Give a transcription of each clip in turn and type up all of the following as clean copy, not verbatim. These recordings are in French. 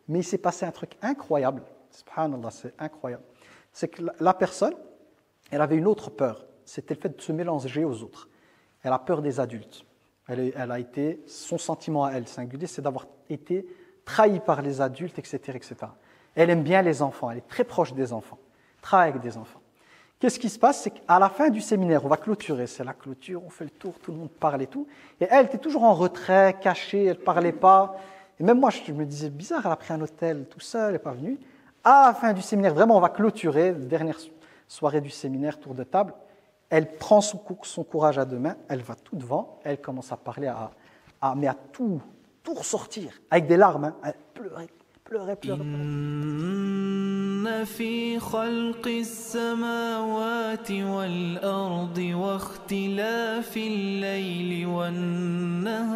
Mais il s'est passé un truc incroyable. Subhanallah, c'est incroyable. C'est que la personne, elle avait une autre peur. C'était le fait de se mélanger aux autres. Elle a peur des adultes. Son sentiment à elle, singulier, c'est d'avoir été trahie par les adultes, etc., etc. Elle aime bien les enfants, elle est très proche des enfants, travaille avec des enfants. Qu'est-ce qui se passe? C'est qu'à la fin du séminaire, on va clôturer, c'est la clôture, on fait le tour, tout le monde parle et tout. Et elle était toujours en retrait, cachée, elle ne parlait pas. Et même moi, je me disais, bizarre, elle a pris un hôtel tout seul, elle n'est pas venue. À la fin du séminaire, vraiment, on va clôturer, dernière soirée du séminaire, tour de table. Elle prend son courage à deux mains, elle va tout devant, elle commence à parler, mais à tout ressortir, avec des larmes, hein, à pleurer. إن في خلق السماوات والأرض واختلاف الليل والنهار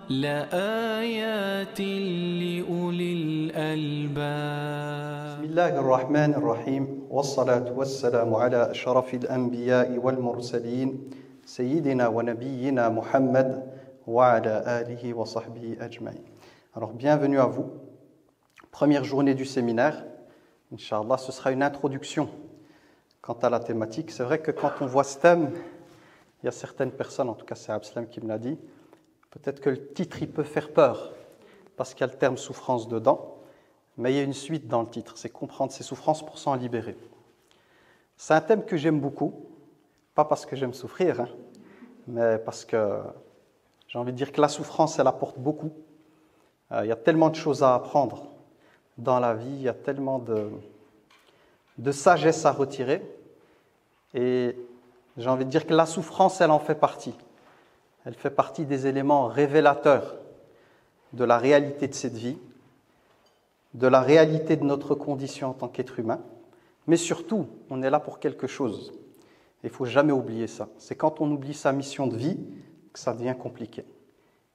لآيات لأولي الألباب. بسم الله الرحمن الرحيم والصلاة والسلام على أشرف الأنبياء والمرسلين سيدنا ونبينا محمد وعلى آله وصحبه أجمعين. Alors bienvenue à vous. Première journée du séminaire. Inch'Allah, ce sera une introduction quant à la thématique. C'est vrai que quand on voit ce thème, il y a certaines personnes, en tout cas c'est Abslam qui me l'a dit, peut-être que le titre il peut faire peur parce qu'il y a le terme souffrance dedans, mais il y a une suite dans le titre, c'est comprendre ses souffrances pour s'en libérer. C'est un thème que j'aime beaucoup, pas parce que j'aime souffrir, hein, mais parce que j'ai envie de dire que la souffrance elle apporte beaucoup. Il y a tellement de choses à apprendre dans la vie, il y a tellement de sagesse à retirer. Et j'ai envie de dire que la souffrance, elle en fait partie. Elle fait partie des éléments révélateurs de la réalité de cette vie, de la réalité de notre condition en tant qu'être humain. Mais surtout, on est là pour quelque chose. Il ne faut jamais oublier ça. C'est quand on oublie sa mission de vie que ça devient compliqué.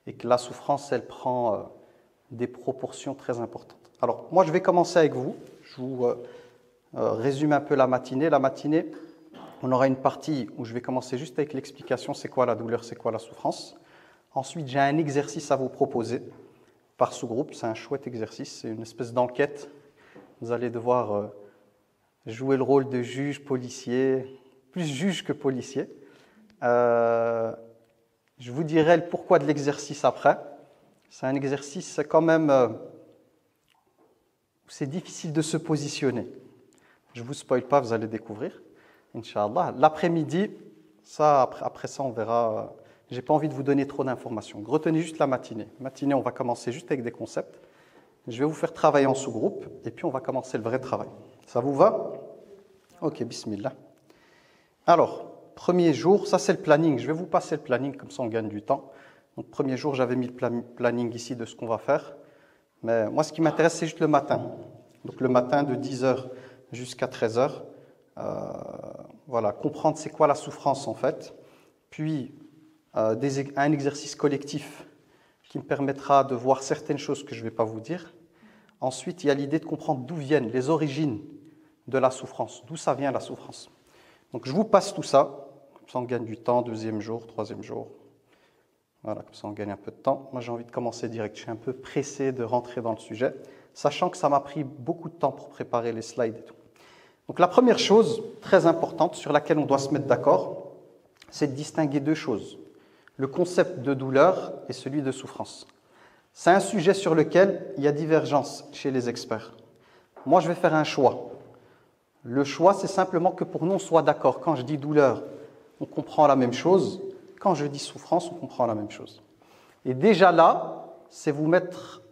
Et que la souffrance, elle prend des proportions très importantes. Alors, moi, je vais commencer avec vous. Je vous résume un peu la matinée. La matinée, on aura une partie où je vais commencer juste avec l'explication, c'est quoi la douleur, c'est quoi la souffrance. Ensuite, j'ai un exercice à vous proposer par sous-groupe. C'est un chouette exercice, c'est une espèce d'enquête. Vous allez devoir jouer le rôle de juge, policier, plus juge que policier. Je vous dirai le pourquoi de l'exercice après. C'est un exercice quand même où c'est difficile de se positionner. Je ne vous spoil pas, vous allez découvrir, Inch'Allah. L'après-midi, après ça, on verra. Je n'ai pas envie de vous donner trop d'informations. Retenez juste la matinée. Matinée, on va commencer juste avec des concepts. Je vais vous faire travailler en sous-groupe et puis on va commencer le vrai travail. Ça vous va? Ok, bismillah. Alors, premier jour, ça c'est le planning. Je vais vous passer le planning, comme ça on gagne du temps. Donc, premier jour, j'avais mis le planning ici de ce qu'on va faire. Mais moi, ce qui m'intéresse, c'est juste le matin. Donc, le matin de 10h jusqu'à 13h. Voilà, comprendre c'est quoi la souffrance en fait. Puis, un exercice collectif qui me permettra de voir certaines choses que je ne vais pas vous dire. Ensuite, il y a l'idée de comprendre d'où viennent les origines de la souffrance. D'où ça vient la souffrance. Donc, je vous passe tout ça. Comme ça, on gagne du temps. Deuxième jour, troisième jour. Voilà, comme ça on gagne un peu de temps. Moi j'ai envie de commencer direct, je suis un peu pressé de rentrer dans le sujet, sachant que ça m'a pris beaucoup de temps pour préparer les slides et tout. Donc la première chose très importante sur laquelle on doit se mettre d'accord, c'est de distinguer deux choses. Le concept de douleur et celui de souffrance. C'est un sujet sur lequel il y a divergence chez les experts. Moi je vais faire un choix. Le choix c'est simplement que pour nous on soit d'accord. Quand je dis douleur, on comprend la même chose. Quand je dis souffrance, on comprend la même chose. Et déjà là, c'est vous mettre,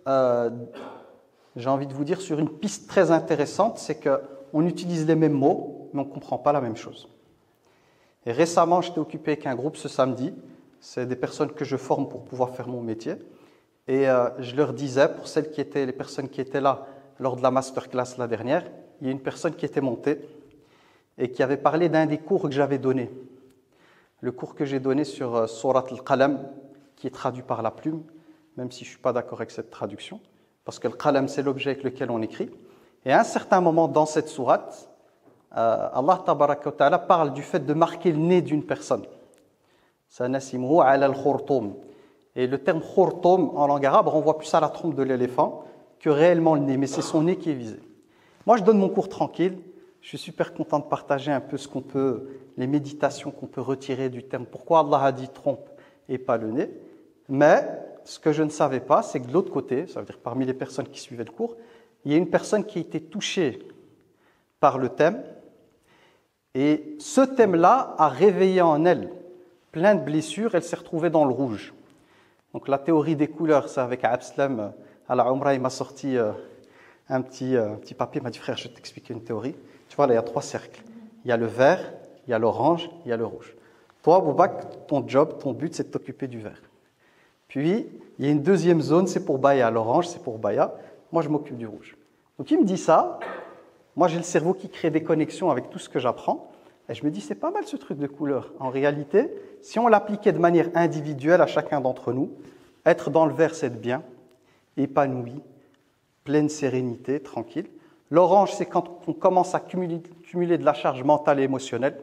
j'ai envie de vous dire, sur une piste très intéressante, c'est qu'on utilise les mêmes mots, mais on ne comprend pas la même chose. Et récemment, j'étais occupé avec un groupe ce samedi, c'est des personnes que je forme pour pouvoir faire mon métier, et je leur disais, pour les personnes qui étaient là lors de la masterclass la dernière, il y a une personne qui était montée et qui avait parlé d'un des cours que j'avais donné. Le cours que j'ai donné sur Surat al-Qalam, qui est traduit par la plume, même si je ne suis pas d'accord avec cette traduction, parce que le qalam, c'est l'objet avec lequel on écrit. Et à un certain moment dans cette sourate, Allah tabaraka wa ta'ala parle du fait de marquer le nez d'une personne. Sanasimuhu ala al-khurtum. Et le terme khurtum en langue arabe renvoie plus à la trompe de l'éléphant que réellement le nez, mais c'est son nez qui est visé. Moi, je donne mon cours tranquille. Je suis super content de partager un peu ce qu'on peut, les méditations qu'on peut retirer du terme. Pourquoi Allah a dit trompe et pas le nez? Mais ce que je ne savais pas, c'est que de l'autre côté, ça veut dire parmi les personnes qui suivaient le cours, il y a une personne qui a été touchée par le thème. Et ce thème-là a réveillé en elle plein de blessures. Elle s'est retrouvée dans le rouge. Donc la théorie des couleurs, c'est avec Abslam à la Umrah, il m'a sorti un petit papier, il m'a dit frère, je vais t'expliquer une théorie. Tu vois là, il y a 3 cercles. Il y a le vert, il y a l'orange, il y a le rouge. Toi, Aboubak, ton job, ton but, c'est de t'occuper du vert. Puis, il y a une deuxième zone, c'est pour Baya. L'orange, c'est pour Baya. Moi, je m'occupe du rouge. Donc il me dit ça. Moi, j'ai le cerveau qui crée des connexions avec tout ce que j'apprends. Et je me dis, c'est pas mal ce truc de couleur. En réalité, si on l'appliquait de manière individuelle à chacun d'entre nous, être dans le vert, c'est être bien, épanoui, pleine sérénité, tranquille. L'orange, c'est quand on commence à cumuler de la charge mentale et émotionnelle.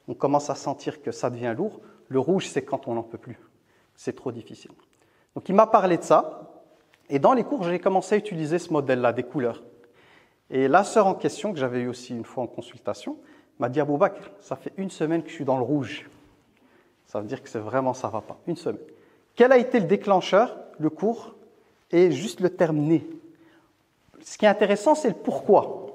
On commence à sentir que ça devient lourd. Le rouge, c'est quand on n'en peut plus. C'est trop difficile. Donc, il m'a parlé de ça. Et dans les cours, j'ai commencé à utiliser ce modèle-là, des couleurs. Et la sœur en question, que j'avais eu aussi une fois en consultation, m'a dit « Aboubakr, ça fait 1 semaine que je suis dans le rouge. » Ça veut dire que c'est vraiment, ça ne va pas. 1 semaine. Quel a été le déclencheur? Le cours et juste le terme « nez ». Ce qui est intéressant, c'est le pourquoi.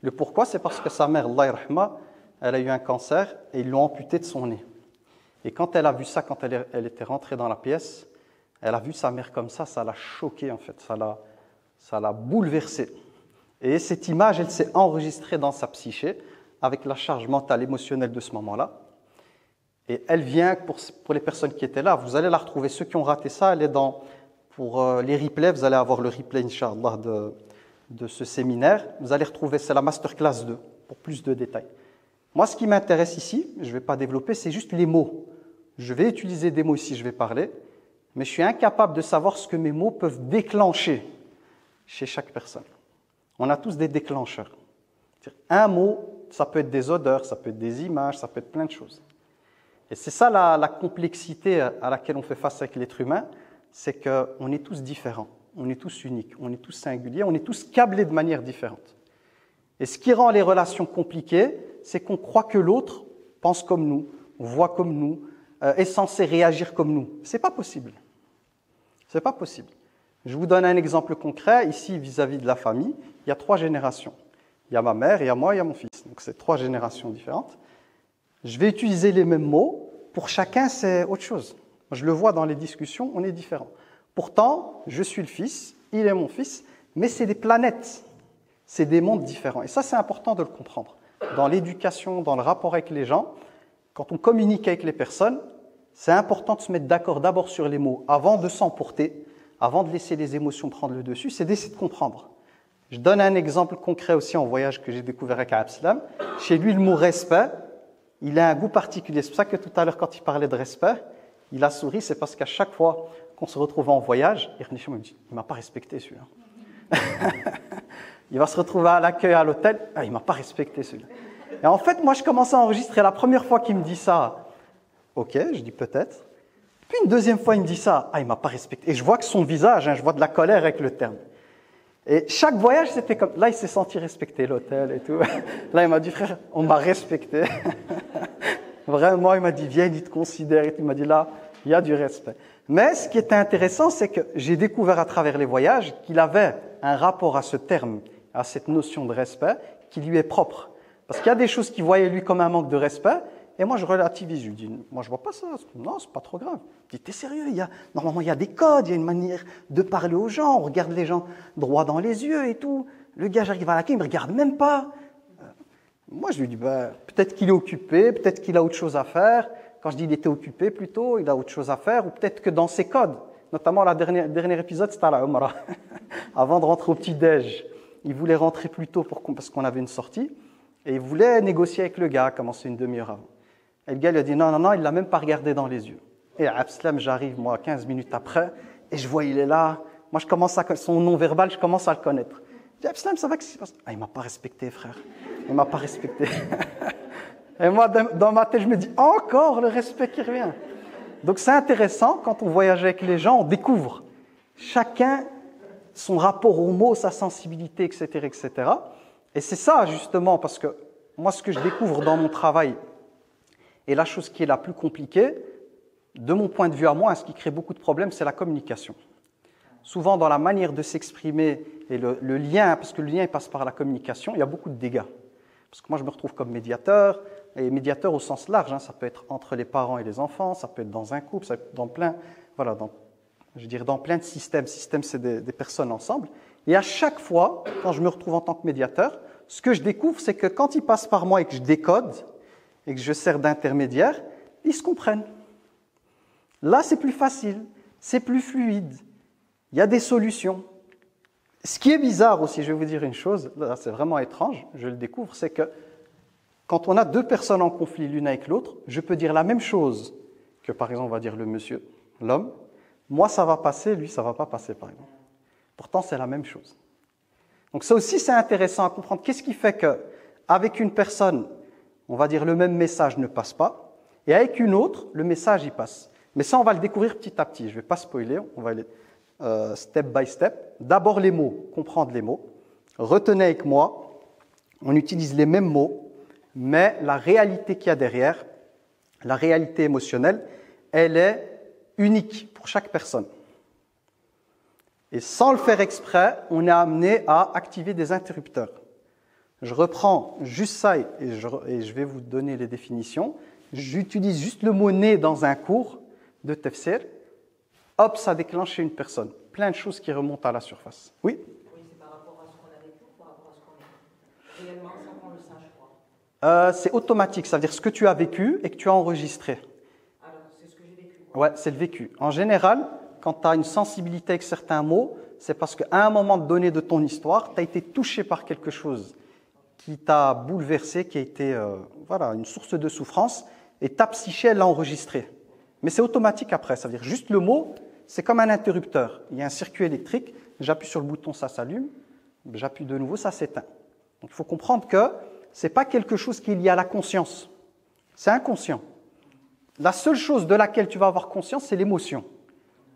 Le pourquoi, c'est parce que sa mère, Allah yarhama, elle a eu un cancer et ils l'ont amputé de son nez. Et quand elle a vu ça, quand elle était rentrée dans la pièce, elle a vu sa mère comme ça l'a choquée en fait, ça l'a bouleversée. Et cette image, elle s'est enregistrée dans sa psyché avec la charge mentale, émotionnelle de ce moment-là. Et elle vient, pour les personnes qui étaient là, vous allez la retrouver. Ceux qui ont raté ça, elle est pour les replays, vous allez avoir le replay, Inch'Allah, de ce séminaire. Vous allez retrouver, c'est la masterclass 2, pour plus de détails. Moi, ce qui m'intéresse ici, je ne vais pas développer, c'est juste les mots. Je vais utiliser des mots ici, je vais parler, mais je suis incapable de savoir ce que mes mots peuvent déclencher chez chaque personne. On a tous des déclencheurs. Un mot, ça peut être des odeurs, ça peut être des images, ça peut être plein de choses. Et c'est ça la complexité à laquelle on fait face avec l'être humain, c'est qu'on est tous différents, on est tous uniques, on est tous singuliers, on est tous câblés de manière différente. Et ce qui rend les relations compliquées, c'est qu'on croit que l'autre pense comme nous, voit comme nous, est censé réagir comme nous. C'est pas possible. C'est pas possible. Je vous donne un exemple concret. Ici, vis-à-vis de la famille, il y a 3 générations. Il y a ma mère, il y a moi, il y a mon fils. Donc, c'est 3 générations différentes. Je vais utiliser les mêmes mots. Pour chacun, c'est autre chose. Je le vois dans les discussions, on est différents. Pourtant, je suis le fils, il est mon fils, mais c'est des planètes. C'est des mondes différents. Et ça, c'est important de le comprendre. Dans l'éducation, dans le rapport avec les gens, quand on communique avec les personnes, c'est important de se mettre d'accord d'abord sur les mots avant de s'emporter, avant de laisser les émotions prendre le dessus, c'est d'essayer de comprendre. Je donne un exemple concret aussi en voyage que j'ai découvert avec Abslam. Chez lui, le mot respect, il a un goût particulier. C'est pour ça que tout à l'heure, quand il parlait de respect, il a souri, c'est parce qu'à chaque fois qu'on se retrouve en voyage, il me dit, il ne m'a pas respecté celui-là. Il va se retrouver à l'accueil à l'hôtel, il ne m'a pas respecté celui-là. Et en fait, moi, je commence à enregistrer. La première fois qu'il me dit ça, ok, je dis peut-être. Puis une deuxième fois, il me dit ça, il ne m'a pas respecté. Et je vois que son visage, je vois de la colère avec le terme. Et chaque voyage, c'était comme... Là, il s'est senti respecté, l'hôtel et tout. Là, il m'a dit, frère, on m'a respecté. Vraiment, il m'a dit, viens, il te considère. Et il m'a dit, là, il y a du respect. Mais ce qui était intéressant, c'est que j'ai découvert à travers les voyages qu'il avait un rapport à ce terme, à cette notion de respect, qui lui est propre. Parce qu'il y a des choses qu'il voyait lui comme un manque de respect, et moi je relativise, je lui dis, moi je vois pas ça, non, c'est pas trop grave. Je dis, t'es sérieux, normalement il y a des codes, il y a une manière de parler aux gens, on regarde les gens droit dans les yeux et tout. Le gars, j'arrive à l'accueil, il me regarde même pas. Moi je lui dis, peut-être qu'il est occupé, peut-être qu'il a autre chose à faire. Quand je dis il était occupé plutôt, il a autre chose à faire, ou peut-être que dans ses codes, notamment le dernier épisode, c'était à la Umrah, avant de rentrer au petit-déj. Il voulait rentrer plus tôt parce qu'on avait une sortie, et il voulait négocier avec le gars, commencer une demi-heure avant. Et le gars lui a dit non, il ne l'a même pas regardé dans les yeux. Et à Abslam, j'arrive, moi, 15 minutes après, et je vois, il est là. Moi, je commence son non-verbal, je commence à le connaître. Je dis, Abslam, ça va, qu'est-ce qui se passe? Il ne m'a pas respecté, frère. Il ne m'a pas respecté. Et moi, dans ma tête, je me dis, encore le respect qui revient. Donc c'est intéressant, quand on voyage avec les gens, on découvre chacun son rapport aux mots, sa sensibilité, etc., etc. Et c'est ça, justement, parce que moi, ce que je découvre dans mon travail, et la chose qui est la plus compliquée, de mon point de vue à moi, ce qui crée beaucoup de problèmes, c'est la communication. Souvent, dans la manière de s'exprimer et le lien, parce que le lien il passe par la communication, il y a beaucoup de dégâts. Parce que moi, je me retrouve comme médiateur, et médiateur au sens large, hein, ça peut être entre les parents et les enfants, ça peut être dans un couple, ça peut être dans plein, voilà, dans plein de systèmes. Systèmes, c'est des personnes ensemble. Et à chaque fois, quand je me retrouve en tant que médiateur, ce que je découvre, c'est que quand ils passent par moi et que je décode, et que je sers d'intermédiaire, ils se comprennent. Là, c'est plus facile, c'est plus fluide, il y a des solutions. Ce qui est bizarre aussi, je vais vous dire une chose, là c'est vraiment étrange, je le découvre, c'est que quand on a deux personnes en conflit l'une avec l'autre, je peux dire la même chose que par exemple on va dire le monsieur, l'homme, moi ça va passer, lui ça va pas passer par exemple. Pourtant c'est la même chose. Donc ça aussi c'est intéressant à comprendre. Qu'est-ce qui fait qu'avec une personne, on va dire le même message ne passe pas, et avec une autre, le message y passe. Mais ça on va le découvrir petit à petit, je ne vais pas spoiler, on va aller step by step. D'abord les mots, comprendre les mots. Retenez avec moi, on utilise les mêmes mots, mais la réalité qu'il y a derrière, la réalité émotionnelle, elle est unique pour chaque personne. Et sans le faire exprès, on est amené à activer des interrupteurs. Je reprends juste ça et je vais vous donner les définitions. J'utilise juste le mot « né » dans un cours de tafsir. Hop, ça déclenche chez une personne. Plein de choses qui remontent à la surface. Oui ? Oui, c'est par rapport à ce qu'on a vécu ou par rapport à ce qu'on est réellement sans qu'on le sache, quoi. C'est automatique, ça veut dire ce que tu as vécu et que tu as enregistré. Alors, c'est ce que j'ai vécu. Ouais, c'est le vécu. En général, quand tu as une sensibilité avec certains mots, c'est parce qu'à un moment donné de ton histoire, tu as été touché par quelque chose qui t'a bouleversé, qui a été une source de souffrance, et ta psyché, elle l'a enregistré. Mais c'est automatique après, ça veut dire juste le mot, c'est comme un interrupteur. Il y a un circuit électrique, j'appuie sur le bouton, ça s'allume, j'appuie de nouveau, ça s'éteint. Donc il faut comprendre que ce n'est pas quelque chose qui est lié à la conscience, c'est inconscient. La seule chose de laquelle tu vas avoir conscience, c'est l'émotion.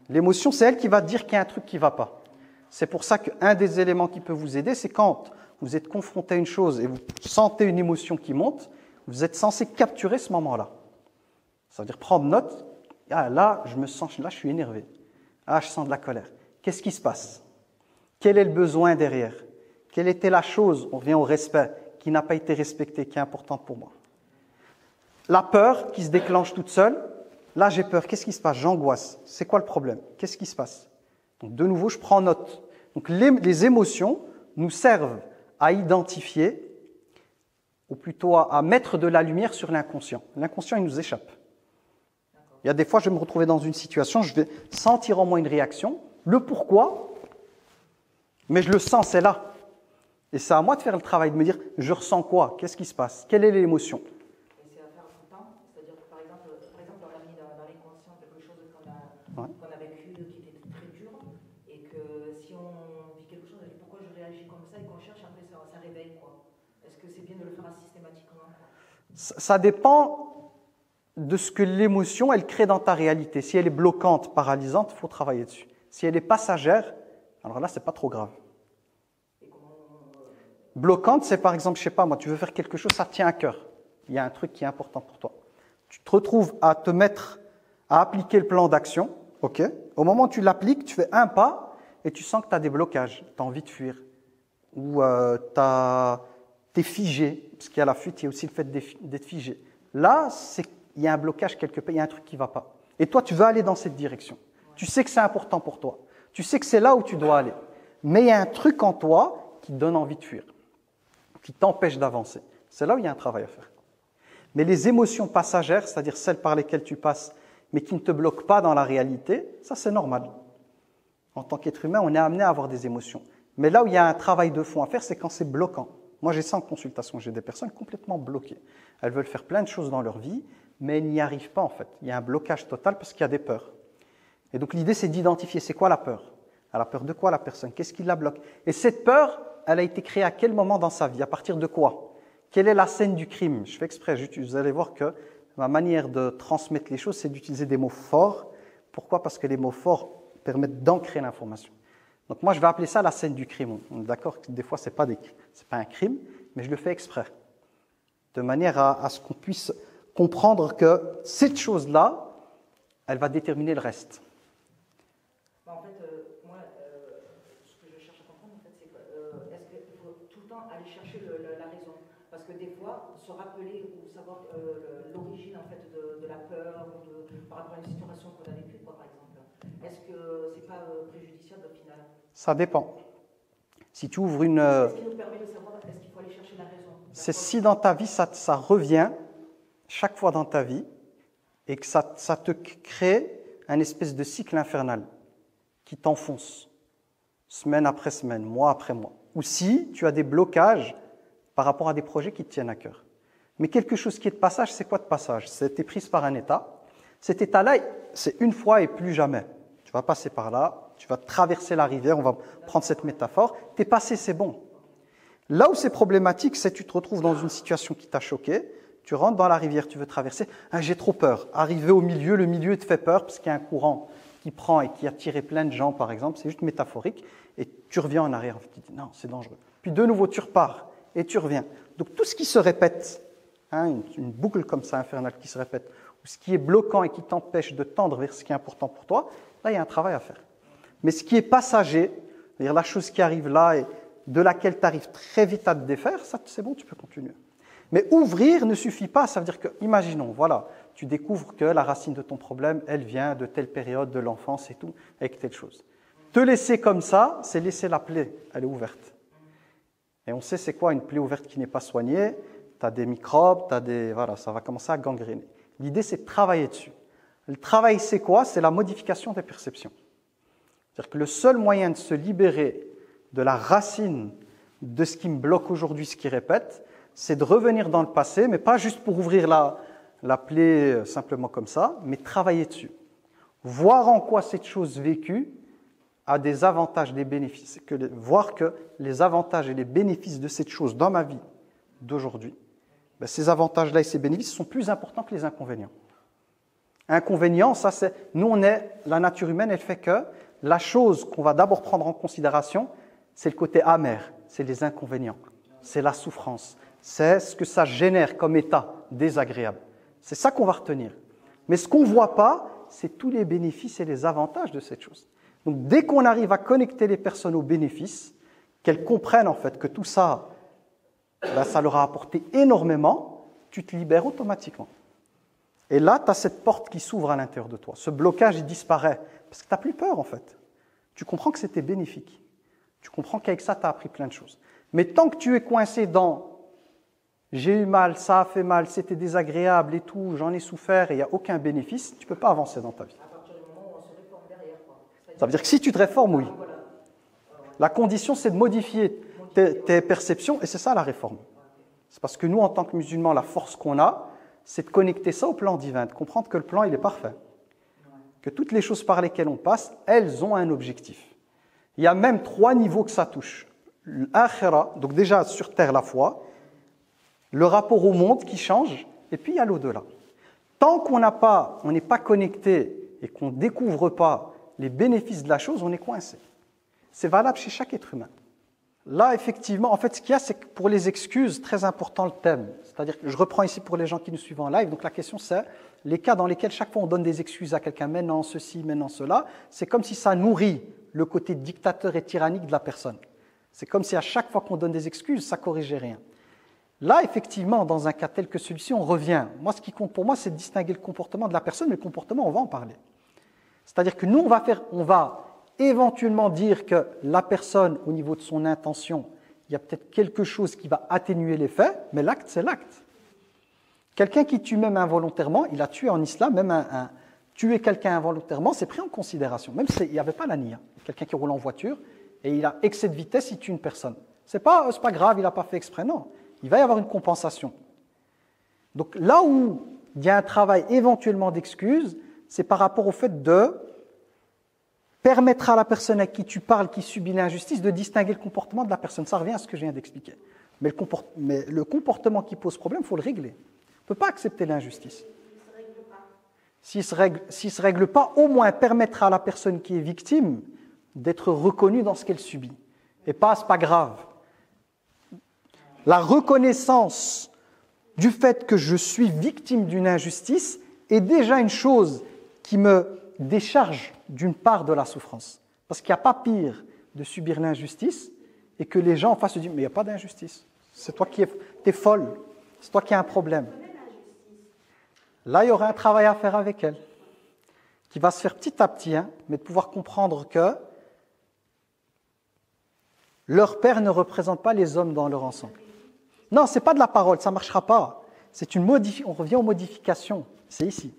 L'émotion, c'est elle qui va te dire qu'il y a un truc qui ne va pas. C'est pour ça qu'un des éléments qui peut vous aider, c'est quand vous êtes confronté à une chose et vous sentez une émotion qui monte, vous êtes censé capturer ce moment-là. Ça veut dire prendre note. Ah, là, je suis énervé. Ah, je sens de la colère. Qu'est-ce qui se passe? Quel est le besoin derrière? Quelle était la chose, on revient au respect, qui n'a pas été respectée, qui est importante pour moi? La peur qui se déclenche toute seule. Là, j'ai peur. Qu'est-ce qui se passe? J'angoisse. C'est quoi le problème? Qu'est-ce qui se passe? Donc, de nouveau, je prends note. Donc, les émotions nous servent à identifier, ou plutôt à mettre de la lumière sur l'inconscient. L'inconscient, il nous échappe. Il y a des fois, je vais me retrouver dans une situation, je vais sentir en moi une réaction, le pourquoi, mais je le sens, c'est là. Et c'est à moi de faire le travail, de me dire, je ressens quoi? Qu'est-ce qui se passe? Quelle est l'émotion? Et c'est à faire tout le temps, c'est-à-dire que par exemple, on a mis dans l'inconscient quelque chose qu'on a vécu qui était très dur, et que si on vit quelque chose, on dit pourquoi je réagis comme ça, et qu'on cherche, après ça réveille, quoi. Est-ce que c'est bien de le faire systématiquement, quoi? Ça dépend de ce que l'émotion, elle crée dans ta réalité. Si elle est bloquante, paralysante, il faut travailler dessus. Si elle est passagère, alors là, c'est pas trop grave. Bloquante, c'est par exemple, je sais pas moi, tu veux faire quelque chose, ça te tient à cœur. Il y a un truc qui est important pour toi. Tu te retrouves à te mettre à appliquer le plan d'action, ok? Au moment où tu l'appliques, tu fais un pas et tu sens que tu as des blocages, tu as envie de fuir. Ou tu es figé, parce qu'il y a la fuite, il y a aussi le fait d'être figé. Là, il y a un blocage quelque part, il y a un truc qui ne va pas. Et toi, tu veux aller dans cette direction. Tu sais que c'est important pour toi. Tu sais que c'est là où tu dois aller. Mais il y a un truc en toi qui te donne envie de fuir, qui t'empêche d'avancer. C'est là où il y a un travail à faire. Mais les émotions passagères, c'est-à-dire celles par lesquelles tu passes, mais qui ne te bloquent pas dans la réalité, ça c'est normal. En tant qu'être humain, on est amené à avoir des émotions. Mais là où il y a un travail de fond à faire, c'est quand c'est bloquant. Moi, j'ai ça en consultation, j'ai des personnes complètement bloquées. Elles veulent faire plein de choses dans leur vie, mais elles n'y arrivent pas en fait. Il y a un blocage total parce qu'il y a des peurs. Et donc l'idée, c'est d'identifier c'est quoi la peur. Elle a peur de quoi la personne? Qu'est-ce qui la bloque? Et cette peur, elle a été créée à quel moment dans sa vie? À partir de quoi? Quelle est la scène du crime? Je fais exprès, vous allez voir que ma manière de transmettre les choses, c'est d'utiliser des mots forts. Pourquoi? Parce que les mots forts permettent d'ancrer l'information. Donc moi, je vais appeler ça la scène du crime. On est d'accord que des fois, c'est pas un crime, mais je le fais exprès. De manière à ce qu'on puisse comprendre que cette chose-là, elle va déterminer le reste. En fait, moi, ce que je cherche à comprendre, en fait, c'est est-ce qu'il faut tout le temps aller chercher la raison? Parce que des fois, se rappeler ou savoir l'origine en fait, de la peur ou par rapport à une situation qu'on a vécue, par exemple, est-ce que c'est pas préjudiciable au final? Ça dépend. Si tu ouvres une... Qu'est-ce qui nous permet de savoir est-ce qu'il faut aller chercher la raison? C'est si dans ta vie, ça revient chaque fois dans ta vie et que ça te crée un espèce de cycle infernal qui t'enfonce semaine après semaine, mois après mois. Ou si tu as des blocages par rapport à des projets qui te tiennent à cœur. Mais quelque chose qui est de passage, c'est quoi de passage? C'est t'es prise par un état. Cet état-là, c'est une fois et plus jamais. Tu vas passer par là, tu vas traverser la rivière, on va prendre cette métaphore. T'es passé, c'est bon. Là où c'est problématique, c'est que tu te retrouves dans une situation qui t'a choqué, tu rentres dans la rivière, tu veux traverser, ah, j'ai trop peur. Arrivé au milieu, le milieu te fait peur parce qu'il y a un courant qui prend et qui a tiré plein de gens, par exemple, c'est juste métaphorique, et tu reviens en arrière, tu te dis non, c'est dangereux. Puis de nouveau, tu repars et tu reviens. Donc tout ce qui se répète, une boucle comme ça infernale qui se répète, ou ce qui est bloquant et qui t'empêche de tendre vers ce qui est important pour toi, là, il y a un travail à faire. Mais ce qui est passager, c'est-à-dire la chose qui arrive là et de laquelle tu arrives très vite à te défaire, ça, c'est bon, tu peux continuer. Mais ouvrir ne suffit pas, ça veut dire que, imaginons, voilà, tu découvres que la racine de ton problème, elle vient de telle période de l'enfance et tout, avec telle chose. Te laisser comme ça, c'est laisser la plaie, elle est ouverte. Et on sait c'est quoi une plaie ouverte qui n'est pas soignée, tu as des microbes, voilà, ça va commencer à gangréner. L'idée, c'est de travailler dessus. Le travail, c'est quoi? C'est la modification des perceptions. C'est-à-dire que le seul moyen de se libérer de la racine de ce qui me bloque aujourd'hui, ce qui répète, c'est de revenir dans le passé, mais pas juste pour ouvrir la plaie simplement comme ça, mais travailler dessus. Voir en quoi cette chose vécue a des avantages, des bénéfices. Voir que les avantages et les bénéfices de cette chose dans ma vie d'aujourd'hui, ces avantages-là et ces bénéfices sont plus importants que les inconvénients. Inconvénient, ça c'est, la nature humaine, elle fait que la chose qu'on va d'abord prendre en considération, c'est le côté amer, c'est les inconvénients, c'est la souffrance, c'est ce que ça génère comme état désagréable. C'est ça qu'on va retenir. Mais ce qu'on ne voit pas, c'est tous les bénéfices et les avantages de cette chose. Donc dès qu'on arrive à connecter les personnes aux bénéfices, qu'elles comprennent en fait que tout ça, ça leur a apporté énormément, tu te libères automatiquement. Et là, tu as cette porte qui s'ouvre à l'intérieur de toi. Ce blocage, il disparaît. Parce que tu n'as plus peur, en fait. Tu comprends que c'était bénéfique. Tu comprends qu'avec ça, tu as appris plein de choses. Mais tant que tu es coincé dans « j'ai eu mal, ça a fait mal, c'était désagréable et tout, j'en ai souffert et il n'y a aucun bénéfice », tu ne peux pas avancer dans ta vie. À partir du moment où on se réforme derrière, quoi. Ça veut dire que si tu te réformes, oui. La condition, c'est de modifier tes perceptions et c'est ça la réforme. C'est parce que nous, en tant que musulmans, la force qu'on a, c'est de connecter ça au plan divin, de comprendre que le plan, il est parfait. Que toutes les choses par lesquelles on passe, elles ont un objectif. Il y a même 3 niveaux que ça touche. L'akhira, donc déjà sur terre la foi, le rapport au monde qui change, et puis il y a l'au-delà. Tant qu'on n'est pas connecté et qu'on ne découvre pas les bénéfices de la chose, on est coincé. C'est valable chez chaque être humain. Là, effectivement, en fait, ce qu'il y a, c'est que pour les excuses, très important le thème. C'est-à-dire que je reprends ici pour les gens qui nous suivent en live. Donc la question, c'est les cas dans lesquels chaque fois on donne des excuses à quelqu'un, maintenant ceci, maintenant cela. C'est comme si ça nourrit le côté dictateur et tyrannique de la personne. C'est comme si à chaque fois qu'on donne des excuses, ça corrigeait rien. Là, effectivement, dans un cas tel que celui-ci, on revient. Moi, ce qui compte pour moi, c'est de distinguer le comportement de la personne, mais le comportement, on va en parler. C'est-à-dire que nous, on va éventuellement dire que la personne, au niveau de son intention, il y a peut-être quelque chose qui va atténuer les faits, mais l'acte, c'est l'acte. Quelqu'un qui tue même involontairement, il a tué en islam, même tuer quelqu'un involontairement, c'est pris en considération. Même s'il n'y avait pas la nia. Quelqu'un qui roule en voiture et il a excès de vitesse, il tue une personne. C'est pas grave, il n'a pas fait exprès, non. Il va y avoir une compensation. Donc là où il y a un travail éventuellement d'excuse, c'est par rapport au fait de permettre à la personne à qui tu parles, qui subit l'injustice, de distinguer le comportement de la personne. Ça revient à ce que je viens d'expliquer. Mais le comportement qui pose problème, il faut le régler. On ne peut pas accepter l'injustice. s'il se règle pas, au moins permettra à la personne qui est victime d'être reconnue dans ce qu'elle subit. Et pas, c'est pas grave. La reconnaissance du fait que je suis victime d'une injustice est déjà une chose qui me décharge d'une part de la souffrance. Parce qu'il n'y a pas pire de subir l'injustice et que les gens en face se disent « mais il n'y a pas d'injustice, c'est toi qui es folle, c'est toi qui as un problème ». Là, il y aura un travail à faire avec elle, qui va se faire petit à petit, mais de pouvoir comprendre que leur père ne représente pas les hommes dans leur ensemble. Non, ce n'est pas de la parole, ça ne marchera pas. On revient aux modifications, c'est ici.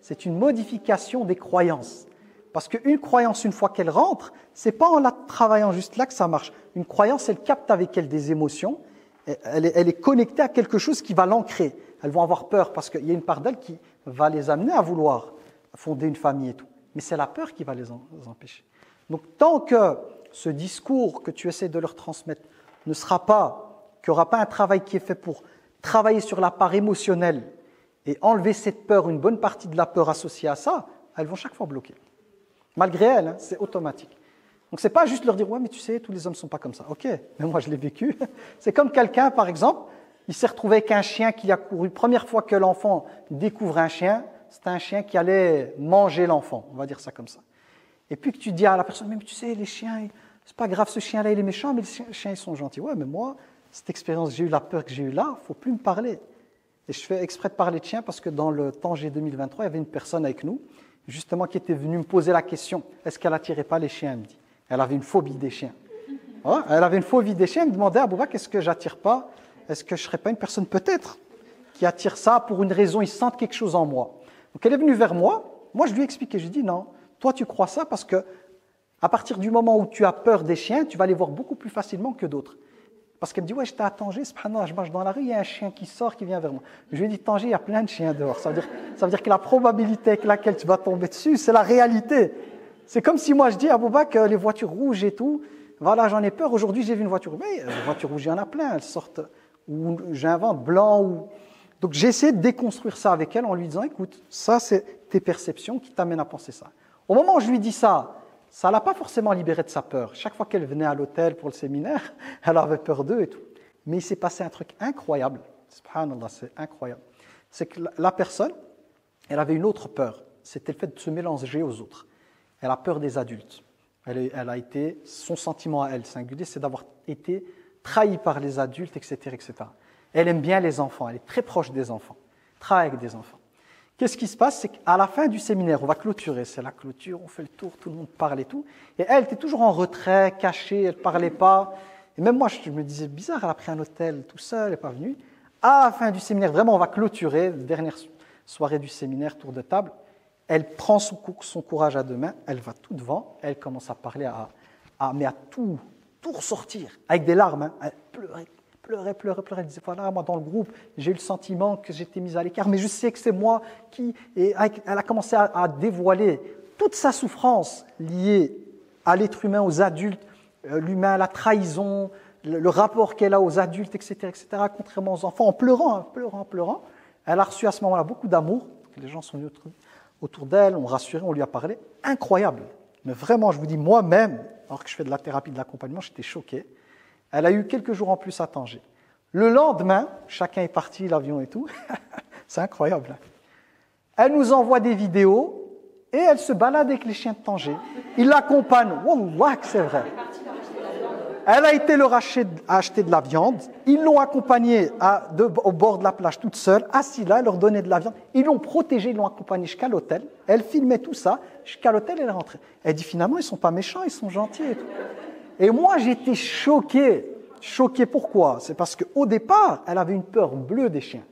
C'est une modification des croyances. Parce qu'une croyance, une fois qu'elle rentre, ce n'est pas en la travaillant juste là que ça marche. Une croyance, elle capte avec elle des émotions, elle est connectée à quelque chose qui va l'ancrer. Elles vont avoir peur parce qu'il y a une part d'elles qui va les amener à vouloir fonder une famille et tout. Mais c'est la peur qui va les empêcher. Donc tant que ce discours que tu essaies de leur transmettre ne sera pas, qu'il n'y aura pas un travail qui est fait pour travailler sur la part émotionnelle et enlever cette peur, une bonne partie de la peur associée à ça, elles vont chaque fois bloquer. Malgré elles, c'est automatique. Donc c'est pas juste leur dire « ouais, mais tu sais, tous les hommes ne sont pas comme ça ». Ok, mais moi je l'ai vécu. C'est comme quelqu'un, par exemple, il s'est retrouvé avec un chien qui a couru. Première fois que l'enfant découvre un chien, c'est un chien qui allait manger l'enfant, on va dire ça comme ça. Et puis que tu dis à la personne « mais tu sais, les chiens, c'est pas grave, ce chien-là il est méchant, mais les chiens ils sont gentils ». Ouais, mais moi, cette expérience que j'ai eue, la peur que j'ai eue là, il ne faut plus me parler. Et je fais exprès de parler de chiens parce que dans le Tanger 2023, il y avait une personne avec nous, justement, qui était venue me poser la question « est-ce qu'elle n'attirait pas les chiens ?» Elle me dit. Elle avait une phobie des chiens. Ouais, elle avait une phobie des chiens, elle me demandait « Abouba, qu'est-ce que j'attire pas ? Est-ce que je ne serais pas une personne peut-être qui attire ça pour une raison, ils sentent quelque chose en moi ?» Donc elle est venue vers moi, moi je lui ai expliqué, je lui ai dit « non, toi tu crois ça parce que à partir du moment où tu as peur des chiens, tu vas les voir beaucoup plus facilement que d'autres. » Parce qu'elle me dit « ouais, j'étais à Tanger, subhanallah, je marche dans la rue, il y a un chien qui sort, qui vient vers moi. » Je lui ai dit « Tanger, il y a plein de chiens dehors. Ça veut dire que la probabilité avec laquelle tu vas tomber dessus, c'est la réalité. C'est comme si moi je dis à Abouba que les voitures rouges et tout, voilà, j'en ai peur, aujourd'hui j'ai vu une voiture rouge. Mais les voitures rouges, il y en a plein, elles sortent, ou j'invente blanc. Ou... Donc j'ai essayé de déconstruire ça avec elle en lui disant « écoute, ça c'est tes perceptions qui t'amènent à penser ça. » Au moment où je lui dis ça, ça ne l'a pas forcément libérée de sa peur. Chaque fois qu'elle venait à l'hôtel pour le séminaire, elle avait peur d'eux et tout. Mais il s'est passé un truc incroyable. Subhanallah, c'est incroyable. C'est que la personne, elle avait une autre peur. C'était le fait de se mélanger aux autres. Elle a peur des adultes. Elle a été, son sentiment à elle singulier, c'est d'avoir été trahie par les adultes, etc., etc. Elle aime bien les enfants, elle est très proche des enfants, travaille avec des enfants. Qu'est-ce qui se passe? C'est qu'à la fin du séminaire, on va clôturer, c'est la clôture, on fait le tour, tout le monde parle et tout. Et elle était toujours en retrait, cachée, elle ne parlait pas. Et même moi, je me disais, bizarre, elle a pris un hôtel tout seul, elle n'est pas venue. À la fin du séminaire, vraiment, on va clôturer, dernière soirée du séminaire, tour de table. Elle prend son courage à deux mains, elle va tout devant, elle commence à parler, mais à tout ressortir, avec des larmes, elle pleurait. Elle disait, voilà, moi dans le groupe, j'ai eu le sentiment que j'étais mise à l'écart, mais je sais que c'est moi qui... Et elle a commencé à dévoiler toute sa souffrance liée à l'être humain, aux adultes, l'humain, la trahison, le rapport qu'elle a aux adultes, etc., contrairement aux enfants, en pleurant. Elle a reçu à ce moment-là beaucoup d'amour, les gens sont venus autour d'elle, on rassuré, on lui a parlé, incroyable. Mais vraiment, je vous dis, moi-même, alors que je fais de la thérapie, de l'accompagnement, j'étais choqué. Elle a eu quelques jours en plus à Tanger. Le lendemain, chacun est parti, l'avion et tout. C'est incroyable. Elle nous envoie des vidéos et elle se balade avec les chiens de Tanger. Ils l'accompagnent. Wallah que c'est vrai. Elle a été leur acheter de la viande. Ils l'ont accompagnée au bord de la plage toute seule, assise là, elle leur donnait de la viande. Ils l'ont protégée, ils l'ont accompagnée jusqu'à l'hôtel. Elle filmait tout ça. Jusqu'à l'hôtel, elle est rentrée. Elle dit finalement, ils ne sont pas méchants, ils sont gentils et tout. Et moi, j'étais choqué. Choqué pourquoi? C'est parce qu'au départ, elle avait une peur bleue des chiens.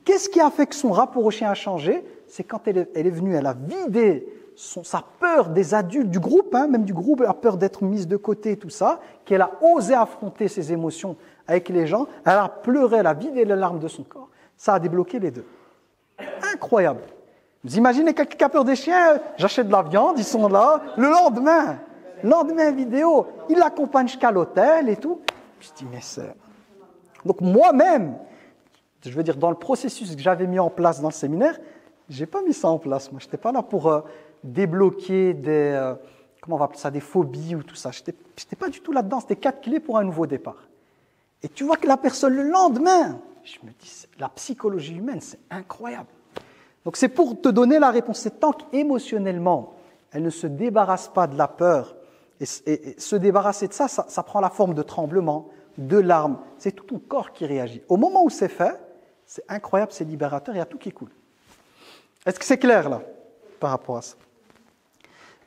Qu'est-ce qui a fait que son rapport aux chiens a changé? C'est quand elle est venue, elle a vidé sa peur des adultes, du groupe, même du groupe, la peur d'être mise de côté et tout ça, qu'elle a osé affronter ses émotions avec les gens. Elle a pleuré, elle a vidé les larmes de son corps. Ça a débloqué les deux. Incroyable. Vous imaginez quelqu'un qui a peur des chiens? J'achète de la viande, ils sont là. Le lendemain vidéo, il l'accompagne jusqu'à l'hôtel et tout. Je dis, mais c'est... Donc moi-même, je veux dire, dans le processus que j'avais mis en place dans le séminaire, J'ai pas mis ça en place. Moi, je n'étais pas là pour débloquer des, comment on va appeler ça, des phobies ou tout ça. Je n'étais pas du tout là-dedans. C'était 4 clés pour un nouveau départ. Et tu vois que la personne, le lendemain, je me dis, la psychologie humaine, c'est incroyable. Donc, c'est pour te donner la réponse. C'est tant qu'émotionnellement, elle ne se débarrasse pas de la peur. Et se débarrasser de ça, ça prend la forme de tremblements, de larmes. C'est tout ton corps qui réagit. Au moment où c'est fait, c'est incroyable, c'est libérateur, il y a tout qui coule. Est-ce que c'est clair là, par rapport à ça?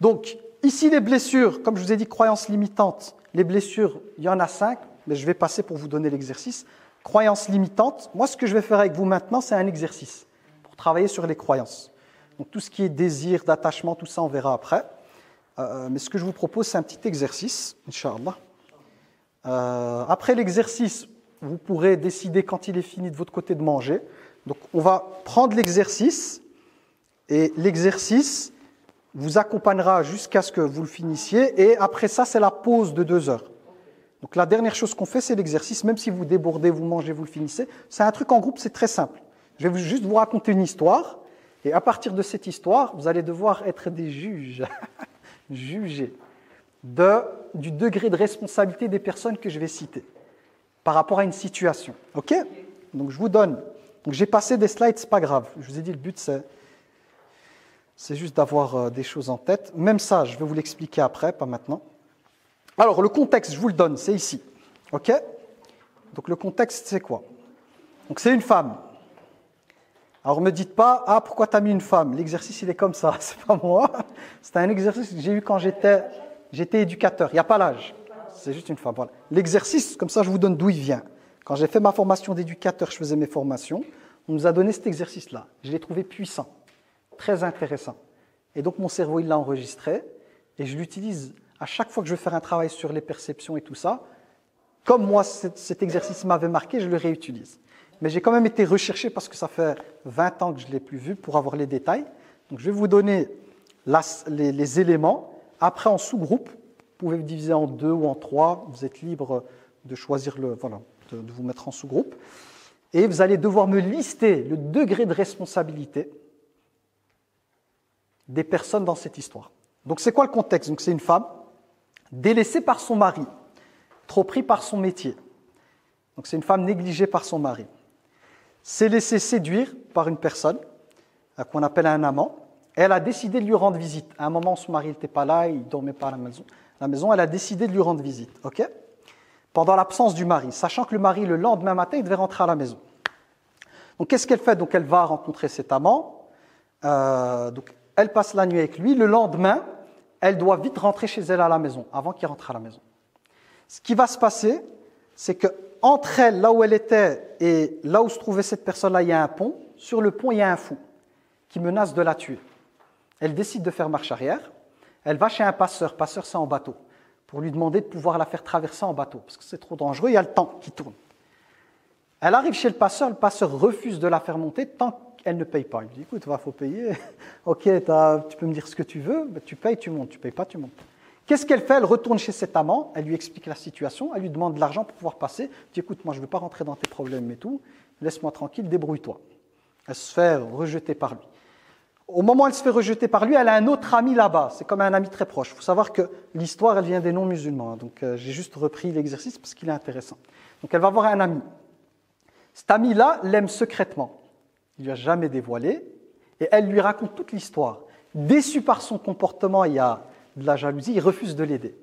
Donc, ici les blessures, comme je vous ai dit, croyances limitantes. Les blessures, il y en a 5, mais je vais passer pour vous donner l'exercice. Croyances limitantes, moi ce que je vais faire avec vous maintenant, c'est un exercice pour travailler sur les croyances. Donc tout ce qui est désir, d'attachement, tout ça on verra après. Mais ce que je vous propose, c'est un petit exercice, Inch'Allah. Après l'exercice, vous pourrez décider quand il est fini de votre côté de manger. Donc on va prendre l'exercice et l'exercice vous accompagnera jusqu'à ce que vous le finissiez et après ça, c'est la pause de 2 heures. Donc la dernière chose qu'on fait, c'est l'exercice. Même si vous débordez, vous mangez, vous le finissez, c'est un truc en groupe, c'est très simple. Je vais juste vous raconter une histoire et à partir de cette histoire, vous allez devoir être des juges, juger du degré de responsabilité des personnes que je vais citer par rapport à une situation. Ok? Donc je vous donne. Donc j'ai passé des slides, c'est pas grave. Je vous ai dit le but c'est juste d'avoir des choses en tête. Même ça, je vais vous l'expliquer après, pas maintenant. Alors le contexte, je vous le donne, c'est ici. Ok? Donc le contexte, c'est quoi? Donc c'est une femme. Alors ne me dites pas, ah pourquoi tu as mis une femme? L'exercice il est comme ça, c'est pas moi. C'est un exercice que j'ai eu quand j'étais éducateur. Il n'y a pas l'âge. C'est juste une femme. Voilà. L'exercice, comme ça je vous donne d'où il vient. Quand j'ai fait ma formation d'éducateur, je faisais mes formations, on nous a donné cet exercice-là. Je l'ai trouvé puissant, très intéressant. Et donc mon cerveau, il l'a enregistré et je l'utilise à chaque fois que je vais faire un travail sur les perceptions et tout ça. Comme moi, cet exercice m'avait marqué, je le réutilise. Mais j'ai quand même été recherché parce que ça fait 20 ans que je ne l'ai plus vu pour avoir les détails. Donc je vais vous donner les éléments. Après, en sous-groupe, vous pouvez vous diviser en 2 ou en 3. Vous êtes libre de choisir de vous mettre en sous-groupe. Et vous allez devoir me lister le degré de responsabilité des personnes dans cette histoire. Donc c'est quoi le contexte? Donc c'est une femme délaissée par son mari, trop pris par son métier. Donc c'est une femme négligée par son mari. S'est laissée séduire par une personne qu'on appelle un amant. Elle a décidé de lui rendre visite. À un moment, son mari n'était pas là, il ne dormait pas à la maison. Elle a décidé de lui rendre visite. Okay? Pendant l'absence du mari, sachant que le mari, le lendemain matin, il devait rentrer à la maison. Donc qu'est-ce qu'elle fait? Donc elle va rencontrer cet amant. Donc elle passe la nuit avec lui. Le lendemain, elle doit vite rentrer chez elle à la maison, avant qu'il rentre à la maison. Ce qui va se passer, c'est que entre elle, là où elle était, et là où se trouvait cette personne-là, il y a un pont. Sur le pont, il y a un fou qui menace de la tuer. Elle décide de faire marche arrière. Elle va chez un passeur. Passeur, c'est en bateau. Pour lui demander de pouvoir la faire traverser en bateau. Parce que c'est trop dangereux, il y a le temps qui tourne. Elle arrive chez le passeur refuse de la faire monter tant qu'elle ne paye pas. Il lui dit, écoute, il faut payer. Ok, tu peux me dire ce que tu veux, tu payes, tu montes. Tu ne payes pas, tu montes. Qu'est-ce qu'elle fait? Elle retourne chez cet amant, elle lui explique la situation, elle lui demande de l'argent pour pouvoir passer. Elle dit, écoute, moi je ne veux pas rentrer dans tes problèmes et tout, laisse-moi tranquille, débrouille-toi. Elle se fait rejeter par lui. Au moment où elle se fait rejeter par lui, elle a un autre ami là-bas, c'est comme un ami très proche. Il faut savoir que l'histoire, elle vient des non-musulmans, donc j'ai juste repris l'exercice parce qu'il est intéressant. Donc elle va voir un ami. Cet ami-là l'aime secrètement, il ne lui a jamais dévoilé, et elle lui raconte toute l'histoire. Déçu par son comportement, il y a de la jalousie, il refuse de l'aider.